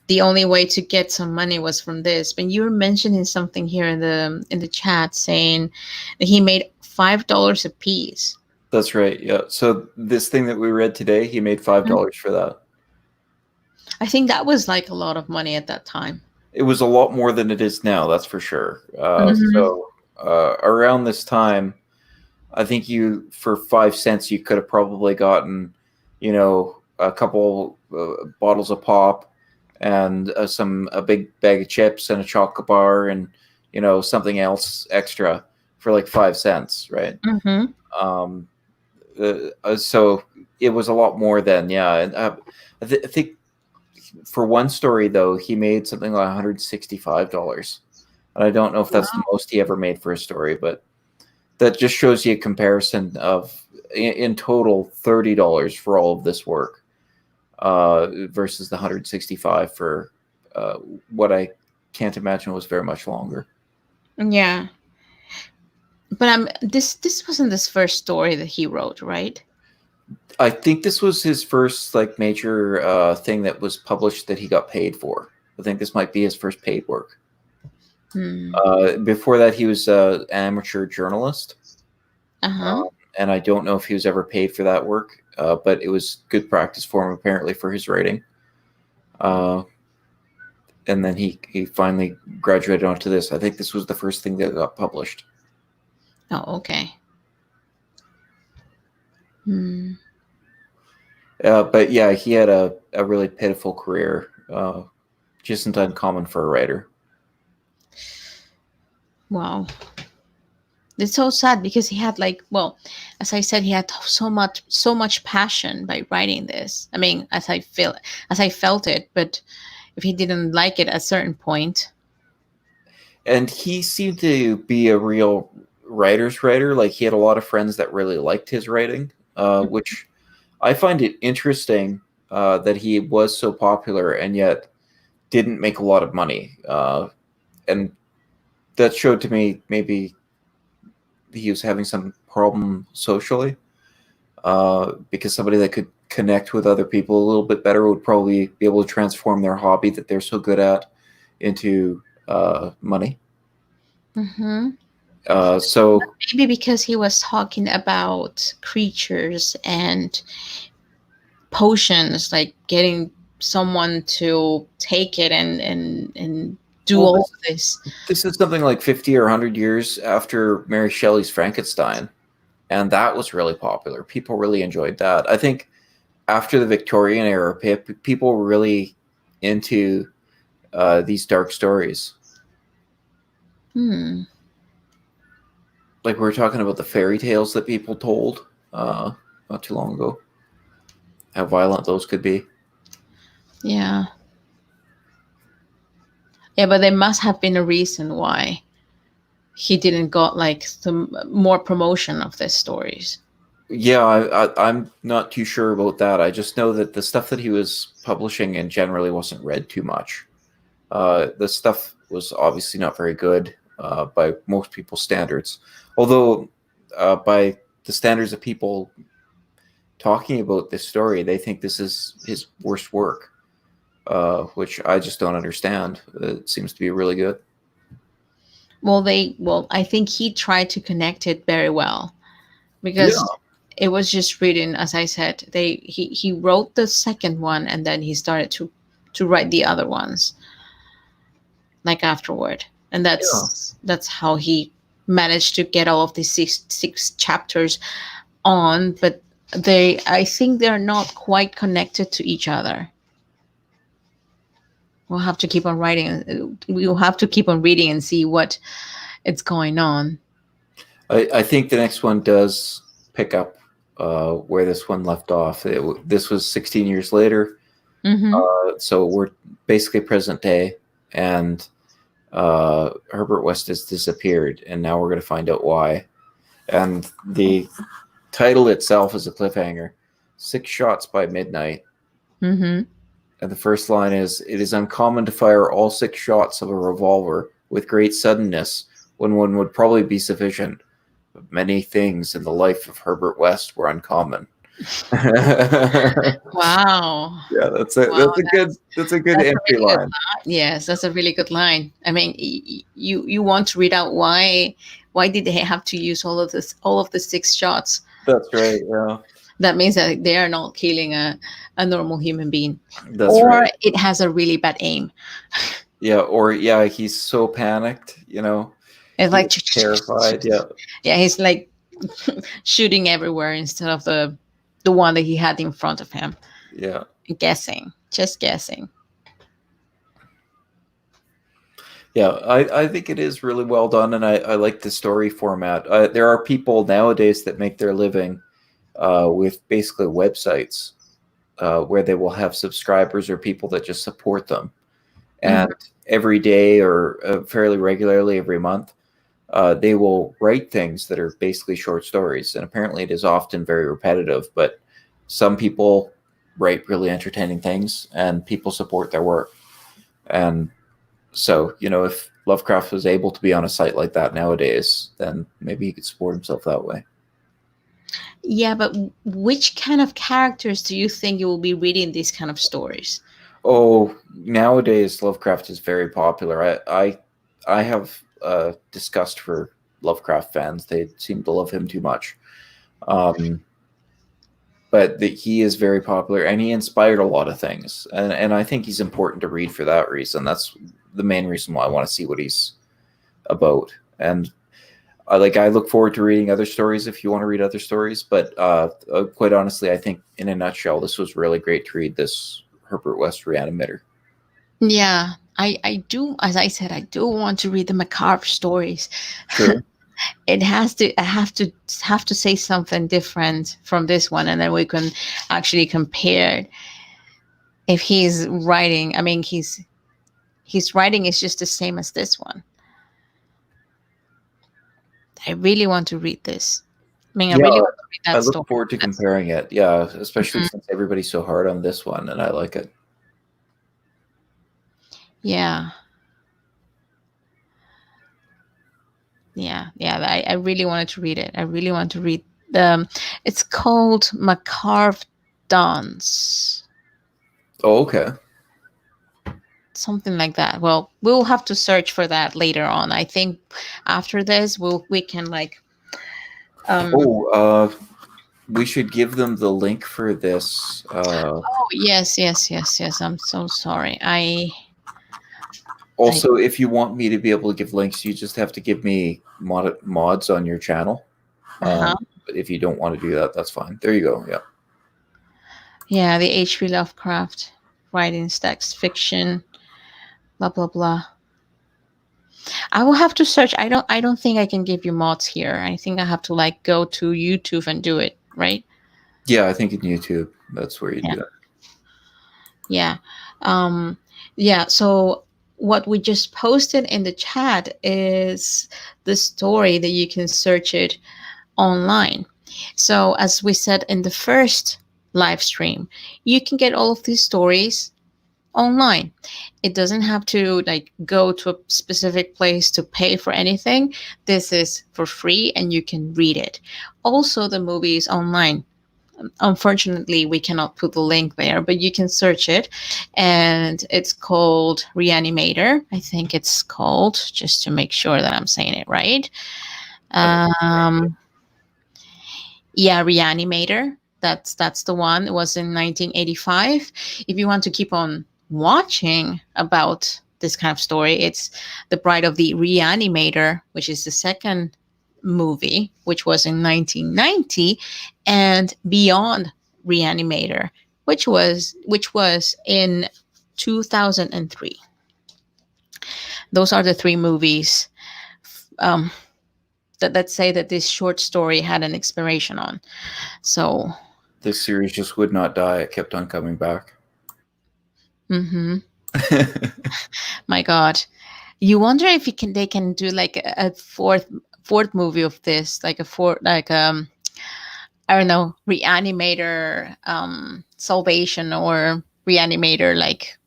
the only way to get some money was from this. But you were mentioning something here in the chat saying that he made $5 a piece. That's right. Yeah. So this thing that we read today, he made $5 for that. I think that was like a lot of money at that time. It was a lot more than it is now. That's for sure. Hmm. Around this time, I think you, for 5 cents, you could have probably gotten, a couple bottles of pop and a big bag of chips and a chocolate bar and something else extra for like 5 cents, right? Hmm. Um, so it was a lot more then, yeah. And I think for one story though, he made something like $165, and I don't know if that's the Wow. most he ever made for a story, but that just shows you a comparison of in total $30 for all of this work versus the 165 for uh, what I can't imagine was very much longer. Yeah. But this wasn't this first story that he wrote, right? I think this was his first like major thing that was published that he got paid for. I think this might be his first paid work. Hmm. Before that, he was an amateur journalist, Uh-huh. and I don't know if he was ever paid for that work, but it was good practice for him apparently for his writing. Uh, and then he finally graduated onto this. I think this was the first thing that got published. Oh, okay. Hmm. But yeah, he had a really pitiful career, which isn't uncommon for a writer. Wow. It's so sad because he had like, well, as I said, he had so much passion by writing this. I mean, as I felt it, but if he didn't like it at a certain point. And he seemed to be a real writer's writer. Like he had a lot of friends that really liked his writing, which I find it interesting that he was so popular and yet didn't make a lot of money. And that showed to me maybe he was having some problem socially, because somebody that could connect with other people a little bit better would probably be able to transform their hobby that they're so good at into money. Mm-hmm. So Maybe because he was talking about creatures and potions, like getting someone to take it and do well, all this. this is something like 50 or 100 years after Mary Shelley's Frankenstein, and that was really popular. People really enjoyed that. I think after the Victorian era, people were really into these dark stories. Hmm. Like we were talking about the fairy tales that people told not too long ago, how violent those could be. Yeah. Yeah, but there must have been a reason why he didn't got like some more promotion of these stories. Yeah, I'm not too sure about that. I just know that the stuff that he was publishing and generally wasn't read too much. The stuff was obviously not very good by most people's standards. Although, by the standards of people talking about this story, they think this is his worst work, which I just don't understand. It seems to be really good. Well, I think he tried to connect it very well Yeah. because it was just written, as I said. He wrote the second one and then he started to write the other ones like afterward, and Yeah. that's how he managed to get all of these six chapters on. But I think they're not quite connected to each other. We'll have to keep on writing. We'll have to keep on reading and see what it's going on. I think the next one does pick up where this one left off. This was 16 years later. Mm-hmm. So we're basically present day, and Herbert West has disappeared, and now we're going to find out why. And the title itself is a cliffhanger: 6 shots by midnight. Mm-hmm. And the first line is, "It is uncommon to fire all 6 shots of a revolver with great suddenness when one would probably be sufficient. But many things in the life of Herbert West were uncommon." Yeah, Wow. that's a Wow. that's a good That's a entry really good line. line. Yes, that's a really good line. I mean, you want to read out why did they have to use all of the six shots? That's right. Yeah, That means that they are not killing a normal human being, that's or right. it has a really bad aim. Yeah, or yeah, he's so panicked. It's He like was terrified. Yeah, yeah, he's like shooting everywhere instead of the one that he had in front of him. yeah, Guessing, just guessing. yeah. I think it is really well done, and I like the story format. There are people nowadays that make their living with basically websites where they will have subscribers or people that just support them, Hmm. and every day or fairly regularly every month, they will write things that are basically short stories, and apparently it is often very repetitive. But some people write really entertaining things, and people support their work. And so, if Lovecraft was able to be on a site like that nowadays, then maybe he could support himself that way. Yeah, but which kind of characters do you think you will be reading these kind of stories? Oh, nowadays Lovecraft is very popular. I have disgust for Lovecraft fans. They seem to love him too much. Um, but he is very popular, and he inspired a lot of things. And I think he's important to read for that reason. That's the main reason why I want to see what he's about. And I look forward to reading other stories if you want to read other stories. But quite honestly, I think in a nutshell, this was really great to read this Herbert West Reanimator. Yeah, I do. As I said, I do want to read the macabre stories. Sure. It has to. I have to say something different from this one, and then we can actually compare if he's writing. I mean, his writing is just the same as this one. I really want to read this. I mean, I Yeah, really want to read I that look story. forward to That's, comparing it. Yeah, especially mhm. since everybody's so hard on this one, and I like it. Yeah, yeah. I really wanted to read it. I really want to read the. It's called Macabre Dance, Oh, okay. something like that. Well, we'll have to search for that later on. I think after this, we can like. Um. Oh, we should give them the link for this. Oh yes, yes. I'm so sorry. I. Also, if you want me to be able to give links, you just have to give me mods on your channel. Uh-huh. But if you don't want to do that, that's fine. There you go. Yeah. Yeah, the H.P. Lovecraft writings, text fiction, blah blah blah. I will have to search. I don't think I can give you mods here. I think I have to like go to YouTube and do it, right? Yeah, I think in YouTube, that's where you Yeah. do that. Yeah. Um yeah, so what we just posted in the chat is the story that you can search it online. So as we said in the first live stream, you can get all of these stories online. It doesn't have to like go to a specific place to pay for anything. This is for free and you can read it. Also, the movie is online. Unfortunately, we cannot put the link there, but you can search it. And it's called Reanimator. I think it's called, just to make sure that I'm saying it right. I think that's right. Um, yeah, Reanimator. That's the one. It was in 1985. If you want to keep on watching about this kind of story, it's The Bride of the Reanimator, which is the second movie, which was in 1990, and Beyond Reanimator, which was in 2003. Those are the three movies um, that say that this short story had an inspiration on. So, This series just would not die. It kept on coming back. hmm my God, you wonder if you can they can do like a fourth movie of this, like a fourth like I don't know, Reanimator Salvation or Reanimator like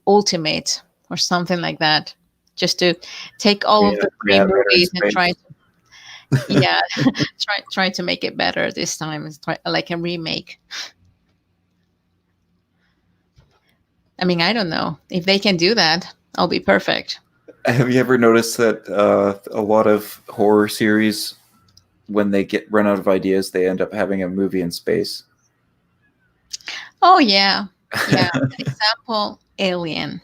Ultimate or something like that, just to take all of Yeah, the three Reanimator in movies and try space. to, yeah, try to make it better this time. It's like a remake. I mean, I don't know if they can do that. I'll be perfect. Have you ever noticed that a lot of horror series, when they get run out of ideas, they end up having a movie in space? Oh yeah, yeah. Example, Alien.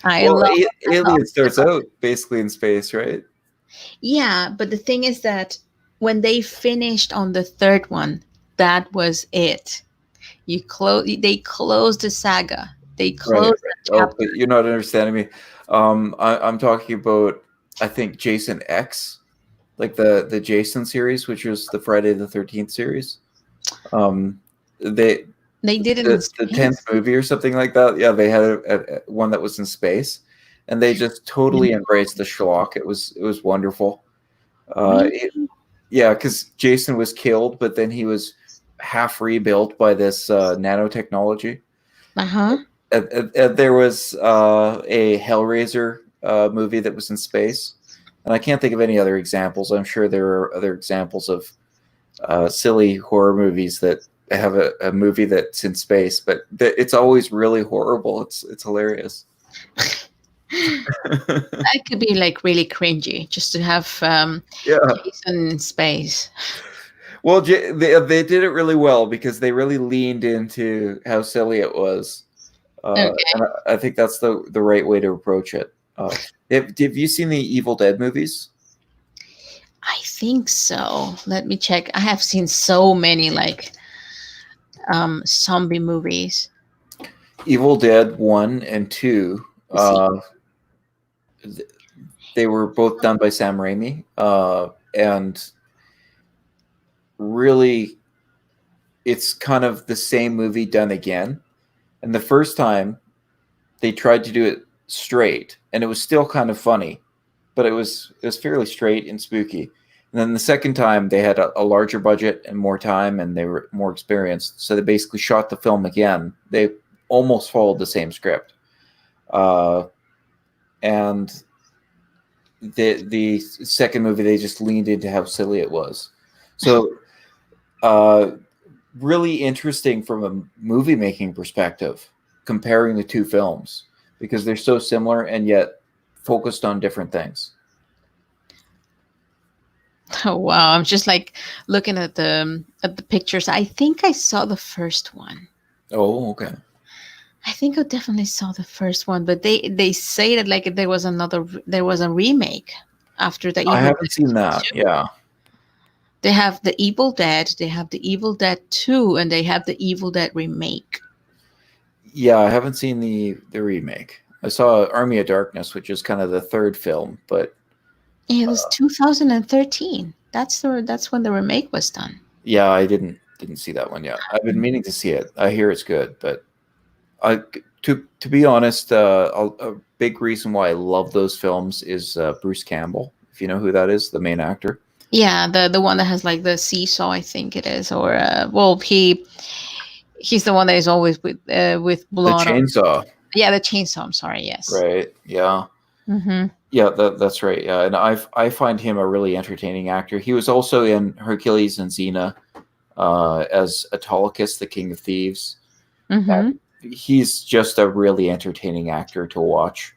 I Well, love. I love Alien starts out basically in space, right? Yeah, but the thing is that when they finished on the third one, that was it. They closed the saga. They Right, closed right. the Oh, chapter. but you're not understanding me. I'm talking about, I think, Jason X, like the Jason series, which was the Friday the 13th series. Um, they They did it in the tenth space. movie or something like that. Yeah, they had one that was in space, and they just totally embraced the schlock. It was wonderful. Really? It, yeah, because Jason was killed, but then he was half rebuilt by this nanotechnology. Uh-huh. There was a Hellraiser movie that was in space. And I can't think of any other examples. I'm sure there are other examples of silly horror movies that have a movie that's in space, but it's always really horrible. It's hilarious. That could be like really cringy just to have Yeah. Jason in space. Well, they did it really well because they really leaned into how silly it was, Okay. and I think that's the right way to approach it. Have you seen the Evil Dead movies? I think so. Let me check. I have seen so many like zombie movies. Evil Dead 1 and 2. See. They were both done by Sam Raimi, and really, it's kind of the same movie done again. And the first time, they tried to do it straight, and it was still kind of funny, but it was fairly straight and spooky. And then the second time, they had a larger budget and more time, and they were more experienced. So they basically shot the film again. They almost followed the same script, and the second movie they just leaned into how silly it was. So really interesting from a movie making perspective, comparing the two films because they're so similar and yet focused on different things. Oh wow! I'm just like looking at the pictures. I think I saw the first one. Oh, okay. I think I definitely saw the first one, but they say that like there was a remake after the I Evil haven't Dead seen that. 2. Yeah. They have the Evil Dead, they have the Evil Dead 2, and they have the Evil Dead remake. Yeah, I haven't seen the remake. I saw Army of Darkness, which is kind of the third film, but It was 2013. That's when the remake was done. yeah, I didn't see that one yet. I've been meaning to see it. I hear it's good, but I to be honest, a big reason why I love those films is Bruce Campbell. If you know who that is, the main actor. Yeah, the one that has like the seesaw, I think it is, or well, he's the one that is always with The blood on. chainsaw, Yeah, the chainsaw. I'm sorry. Yes. right? Yeah. Mm-hmm. Yeah, that's right. Yeah, and I find him a really entertaining actor. He was also in Hercules and Xena as Autolycus, the King of Thieves. Mm-hmm. He's just a really entertaining actor to watch.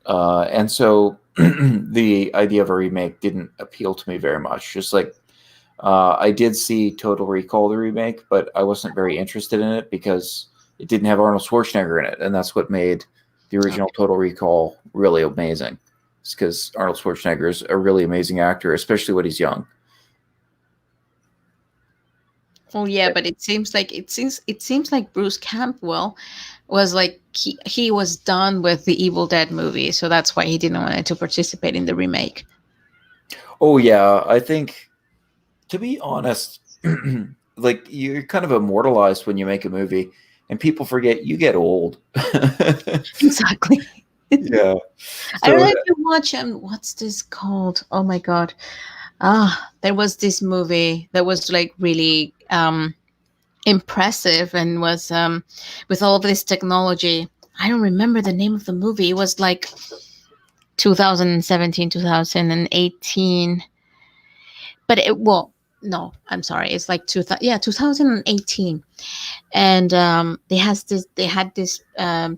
And so the idea of a remake didn't appeal to me very much. Just like I did see Total Recall, the remake, but I wasn't very interested in it because it didn't have Arnold Schwarzenegger in it, and that's what made the original Total Recall really amazing. It's because Arnold Schwarzenegger is a really amazing actor, especially when he's young. Oh yeah, but it seems like Bruce Campbell was like he was done with the Evil Dead movie, so that's why he didn't want to participate in the remake. Oh yeah, I think to be honest, like you're kind of immortalized when you make a movie, and people forget you get old. Exactly. Yeah. I don't So know if you watch what's this called? Oh my god. There was this movie that was like really impressive and was with all of this technology. I don't remember the name of the movie. It was like 2017, 2018. But it well, no, I'm sorry. It's like 2000, yeah, 2018. And they had this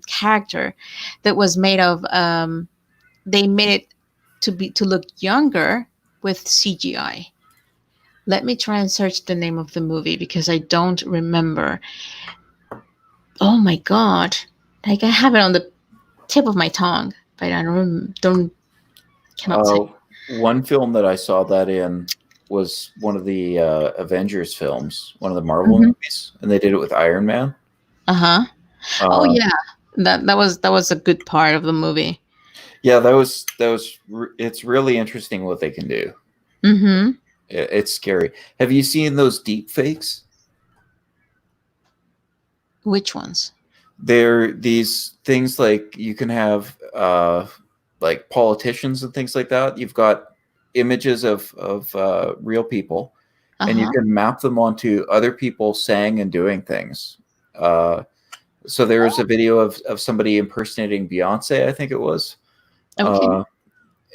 character that was made of they made it to look younger with CGI. Let me try and search the name of the movie because I don't remember. Oh my god! Like I have it on the tip of my tongue, but I don't cannot say. one film that I saw that in was one of the Avengers films, one of the Marvel Mm-hmm. movies, and they did it with Iron Man. Uh huh. Oh Uh, yeah, that was a good part of the movie. yeah, it's really interesting what they can do. Mm-hmm. It's scary. Have you seen those deep fakes? Which ones? They're these things like you can have like politicians and things like that. You've got images of real people, Uh and you huh. can map them onto other people saying and doing things. So there was a video of somebody impersonating Beyonce, I think it was. Okay.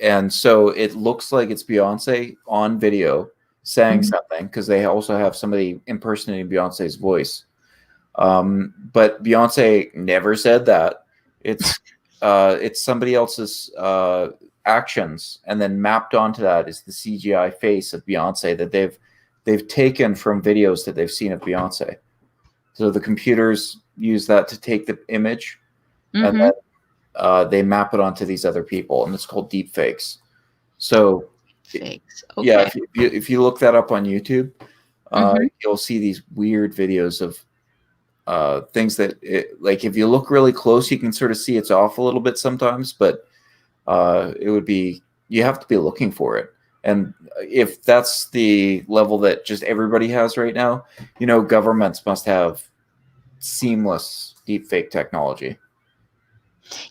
and so it looks like it's Beyonce on video saying Mhm. something because they also have somebody impersonating Beyonce's voice. But Beyonce never said that. It's somebody else's actions, and then mapped onto that is the CGI face of Beyonce that they've taken from videos that they've seen of Beyonce. So the computers use that to take the image, and then Mhm. they map it onto these other people, and it's called deep fakes. So Fakes. yeah, Okay. if you look that up on YouTube, Mhm. you'll see these weird videos of things that like if you look really close, you can sort of see it's off a little bit sometimes, but it would be you have to be looking for it. And if that's the level that just everybody has right now, governments must have seamless deepfake technology.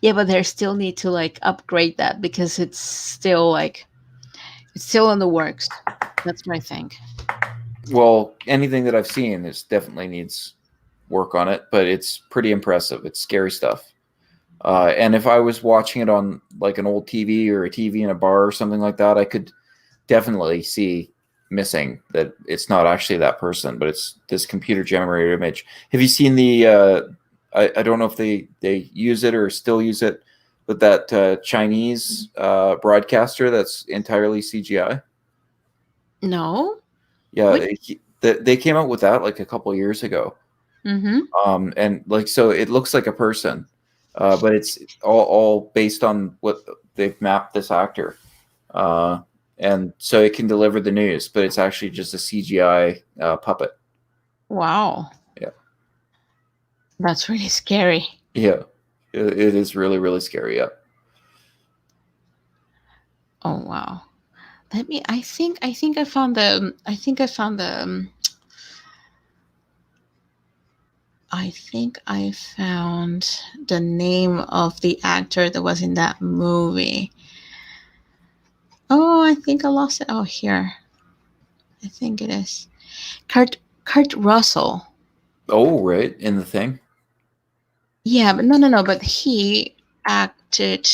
Yeah, but they still need to like upgrade that because it's still in the works. That's what I think. Well, anything that I've seen is definitely needs work on it, but it's pretty impressive. It's scary stuff. And if I was watching it on like an old TV or a TV in a bar or something like that, I could definitely see missing that it's not actually that person, but it's this computer generated image. Have you seen the? I don't know if they use it or still use it, but that Chinese broadcaster that's entirely CGI. No. Yeah, Which? they came out with that like a couple years ago, Mhm. and like so it looks like a person, but it's all based on what they've mapped this actor. uh, and so it can deliver the news, but it's actually just a CGI puppet. Wow. Yeah, That's really scary. yeah, it is really really scary. Yeah. Oh wow. Let me I think I found the name of the actor that was in that movie. Oh, I think I lost it. Oh, here. I think it is. Kurt Russell. Oh, right in the thing. Yeah, but no, but he acted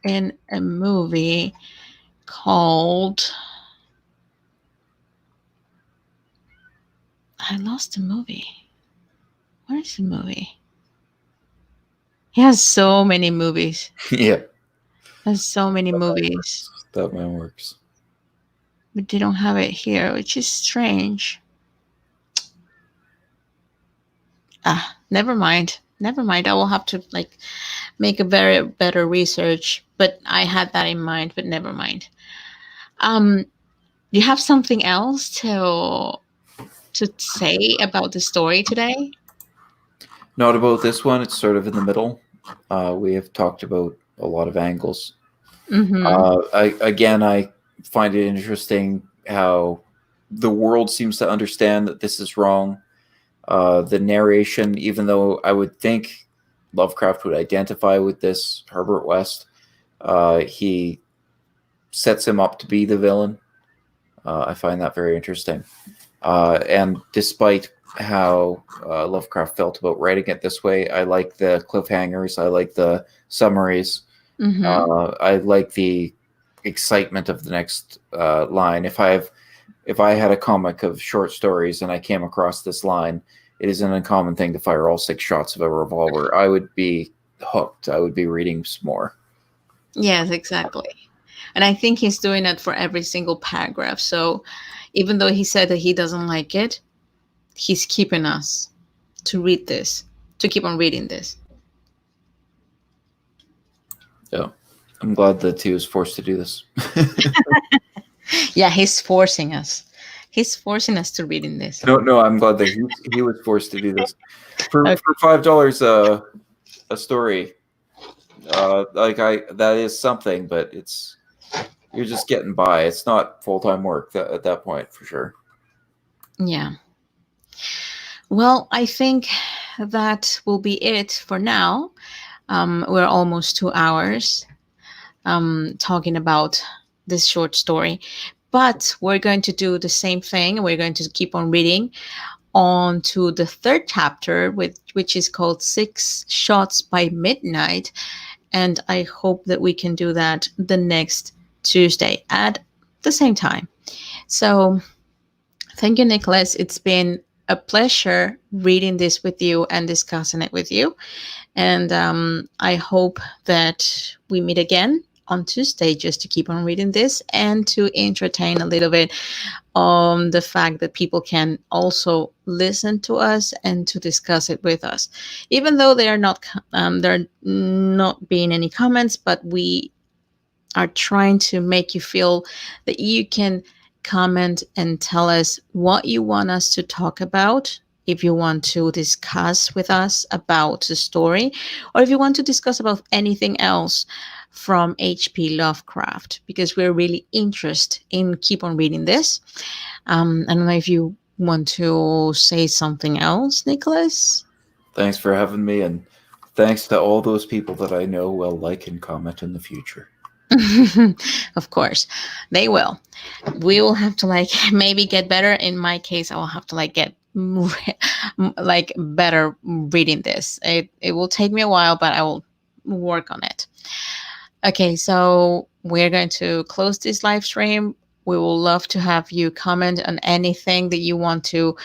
in a movie called I lost the movie. Where is the movie? He has so many movies. Yeah, Has so many that man movies. works. That man works. But they don't have it here, which is strange. Ah, never mind. Never mind. I will have to like make a very better research. But I had that in mind. But never mind. Do you have something else to say about the story today? Not about this one. It's sort of in the middle. We have talked about a lot of angles. Mm-hmm. I find it interesting how the world seems to understand that this is wrong. The narration, even though I would think Lovecraft would identify with this Herbert West, he sets him up to be the villain. I find that very interesting. And despite how Lovecraft felt about writing it this way, I like the cliffhangers. I like the summaries. Mm-hmm. I like the excitement of the next line. If I had a comic of short stories and I came across this line, it is an uncommon thing to fire all 6 shots of a revolver. I would be hooked. I would be reading some more. Yes, exactly. And I think he's doing it for every single paragraph. So even though he said that he doesn't like it, he's keeping us to read this, to keep on reading this. Yeah, I'm glad that he was forced to do this. Yeah, he's forcing us. He's forcing us to reading this. No, no, I'm glad that he was forced to do this Okay. for $5 a story. Like I that is something, but it's you're just getting by. It's not full time work at that point for sure. Yeah. Well, I think that will be it for now. We're almost 2 hours talking about this short story, but we're going to do the same thing. We're going to keep on reading on to the third chapter, which is called Six Shots by Midnight. And I hope that we can do that the next Tuesday at the same time. So thank you, Nicholas. It's been a pleasure reading this with you and discussing it with you. And I hope that we meet again on Tuesday just to keep on reading this and to entertain a little bit on the fact that people can also listen to us and to discuss it with us. Even though there are not being any comments, but we are trying to make you feel that you can comment and tell us what you want us to talk about. If you want to discuss with us about the story, or if you want to discuss about anything else from H.P. Lovecraft, because we're really interested in keep on reading this. I don't know if you want to say something else, Nicholas. Thanks for having me, and thanks to all those people that I know will like and comment in the future. Of course, they will. We will have to like maybe get better. In my case, I will have to like get like better reading this. It will take me a while, but I will work on it. Okay, so we're going to close this live stream. We will love to have you comment on anything that you want to,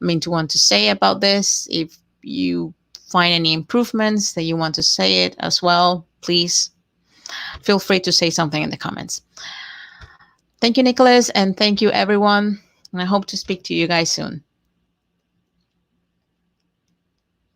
want to say about this. If you find any improvements that you want to say it as well, please feel free to say something in the comments. Thank you, Nicholas, and thank you, everyone. And I hope to speak to you guys soon.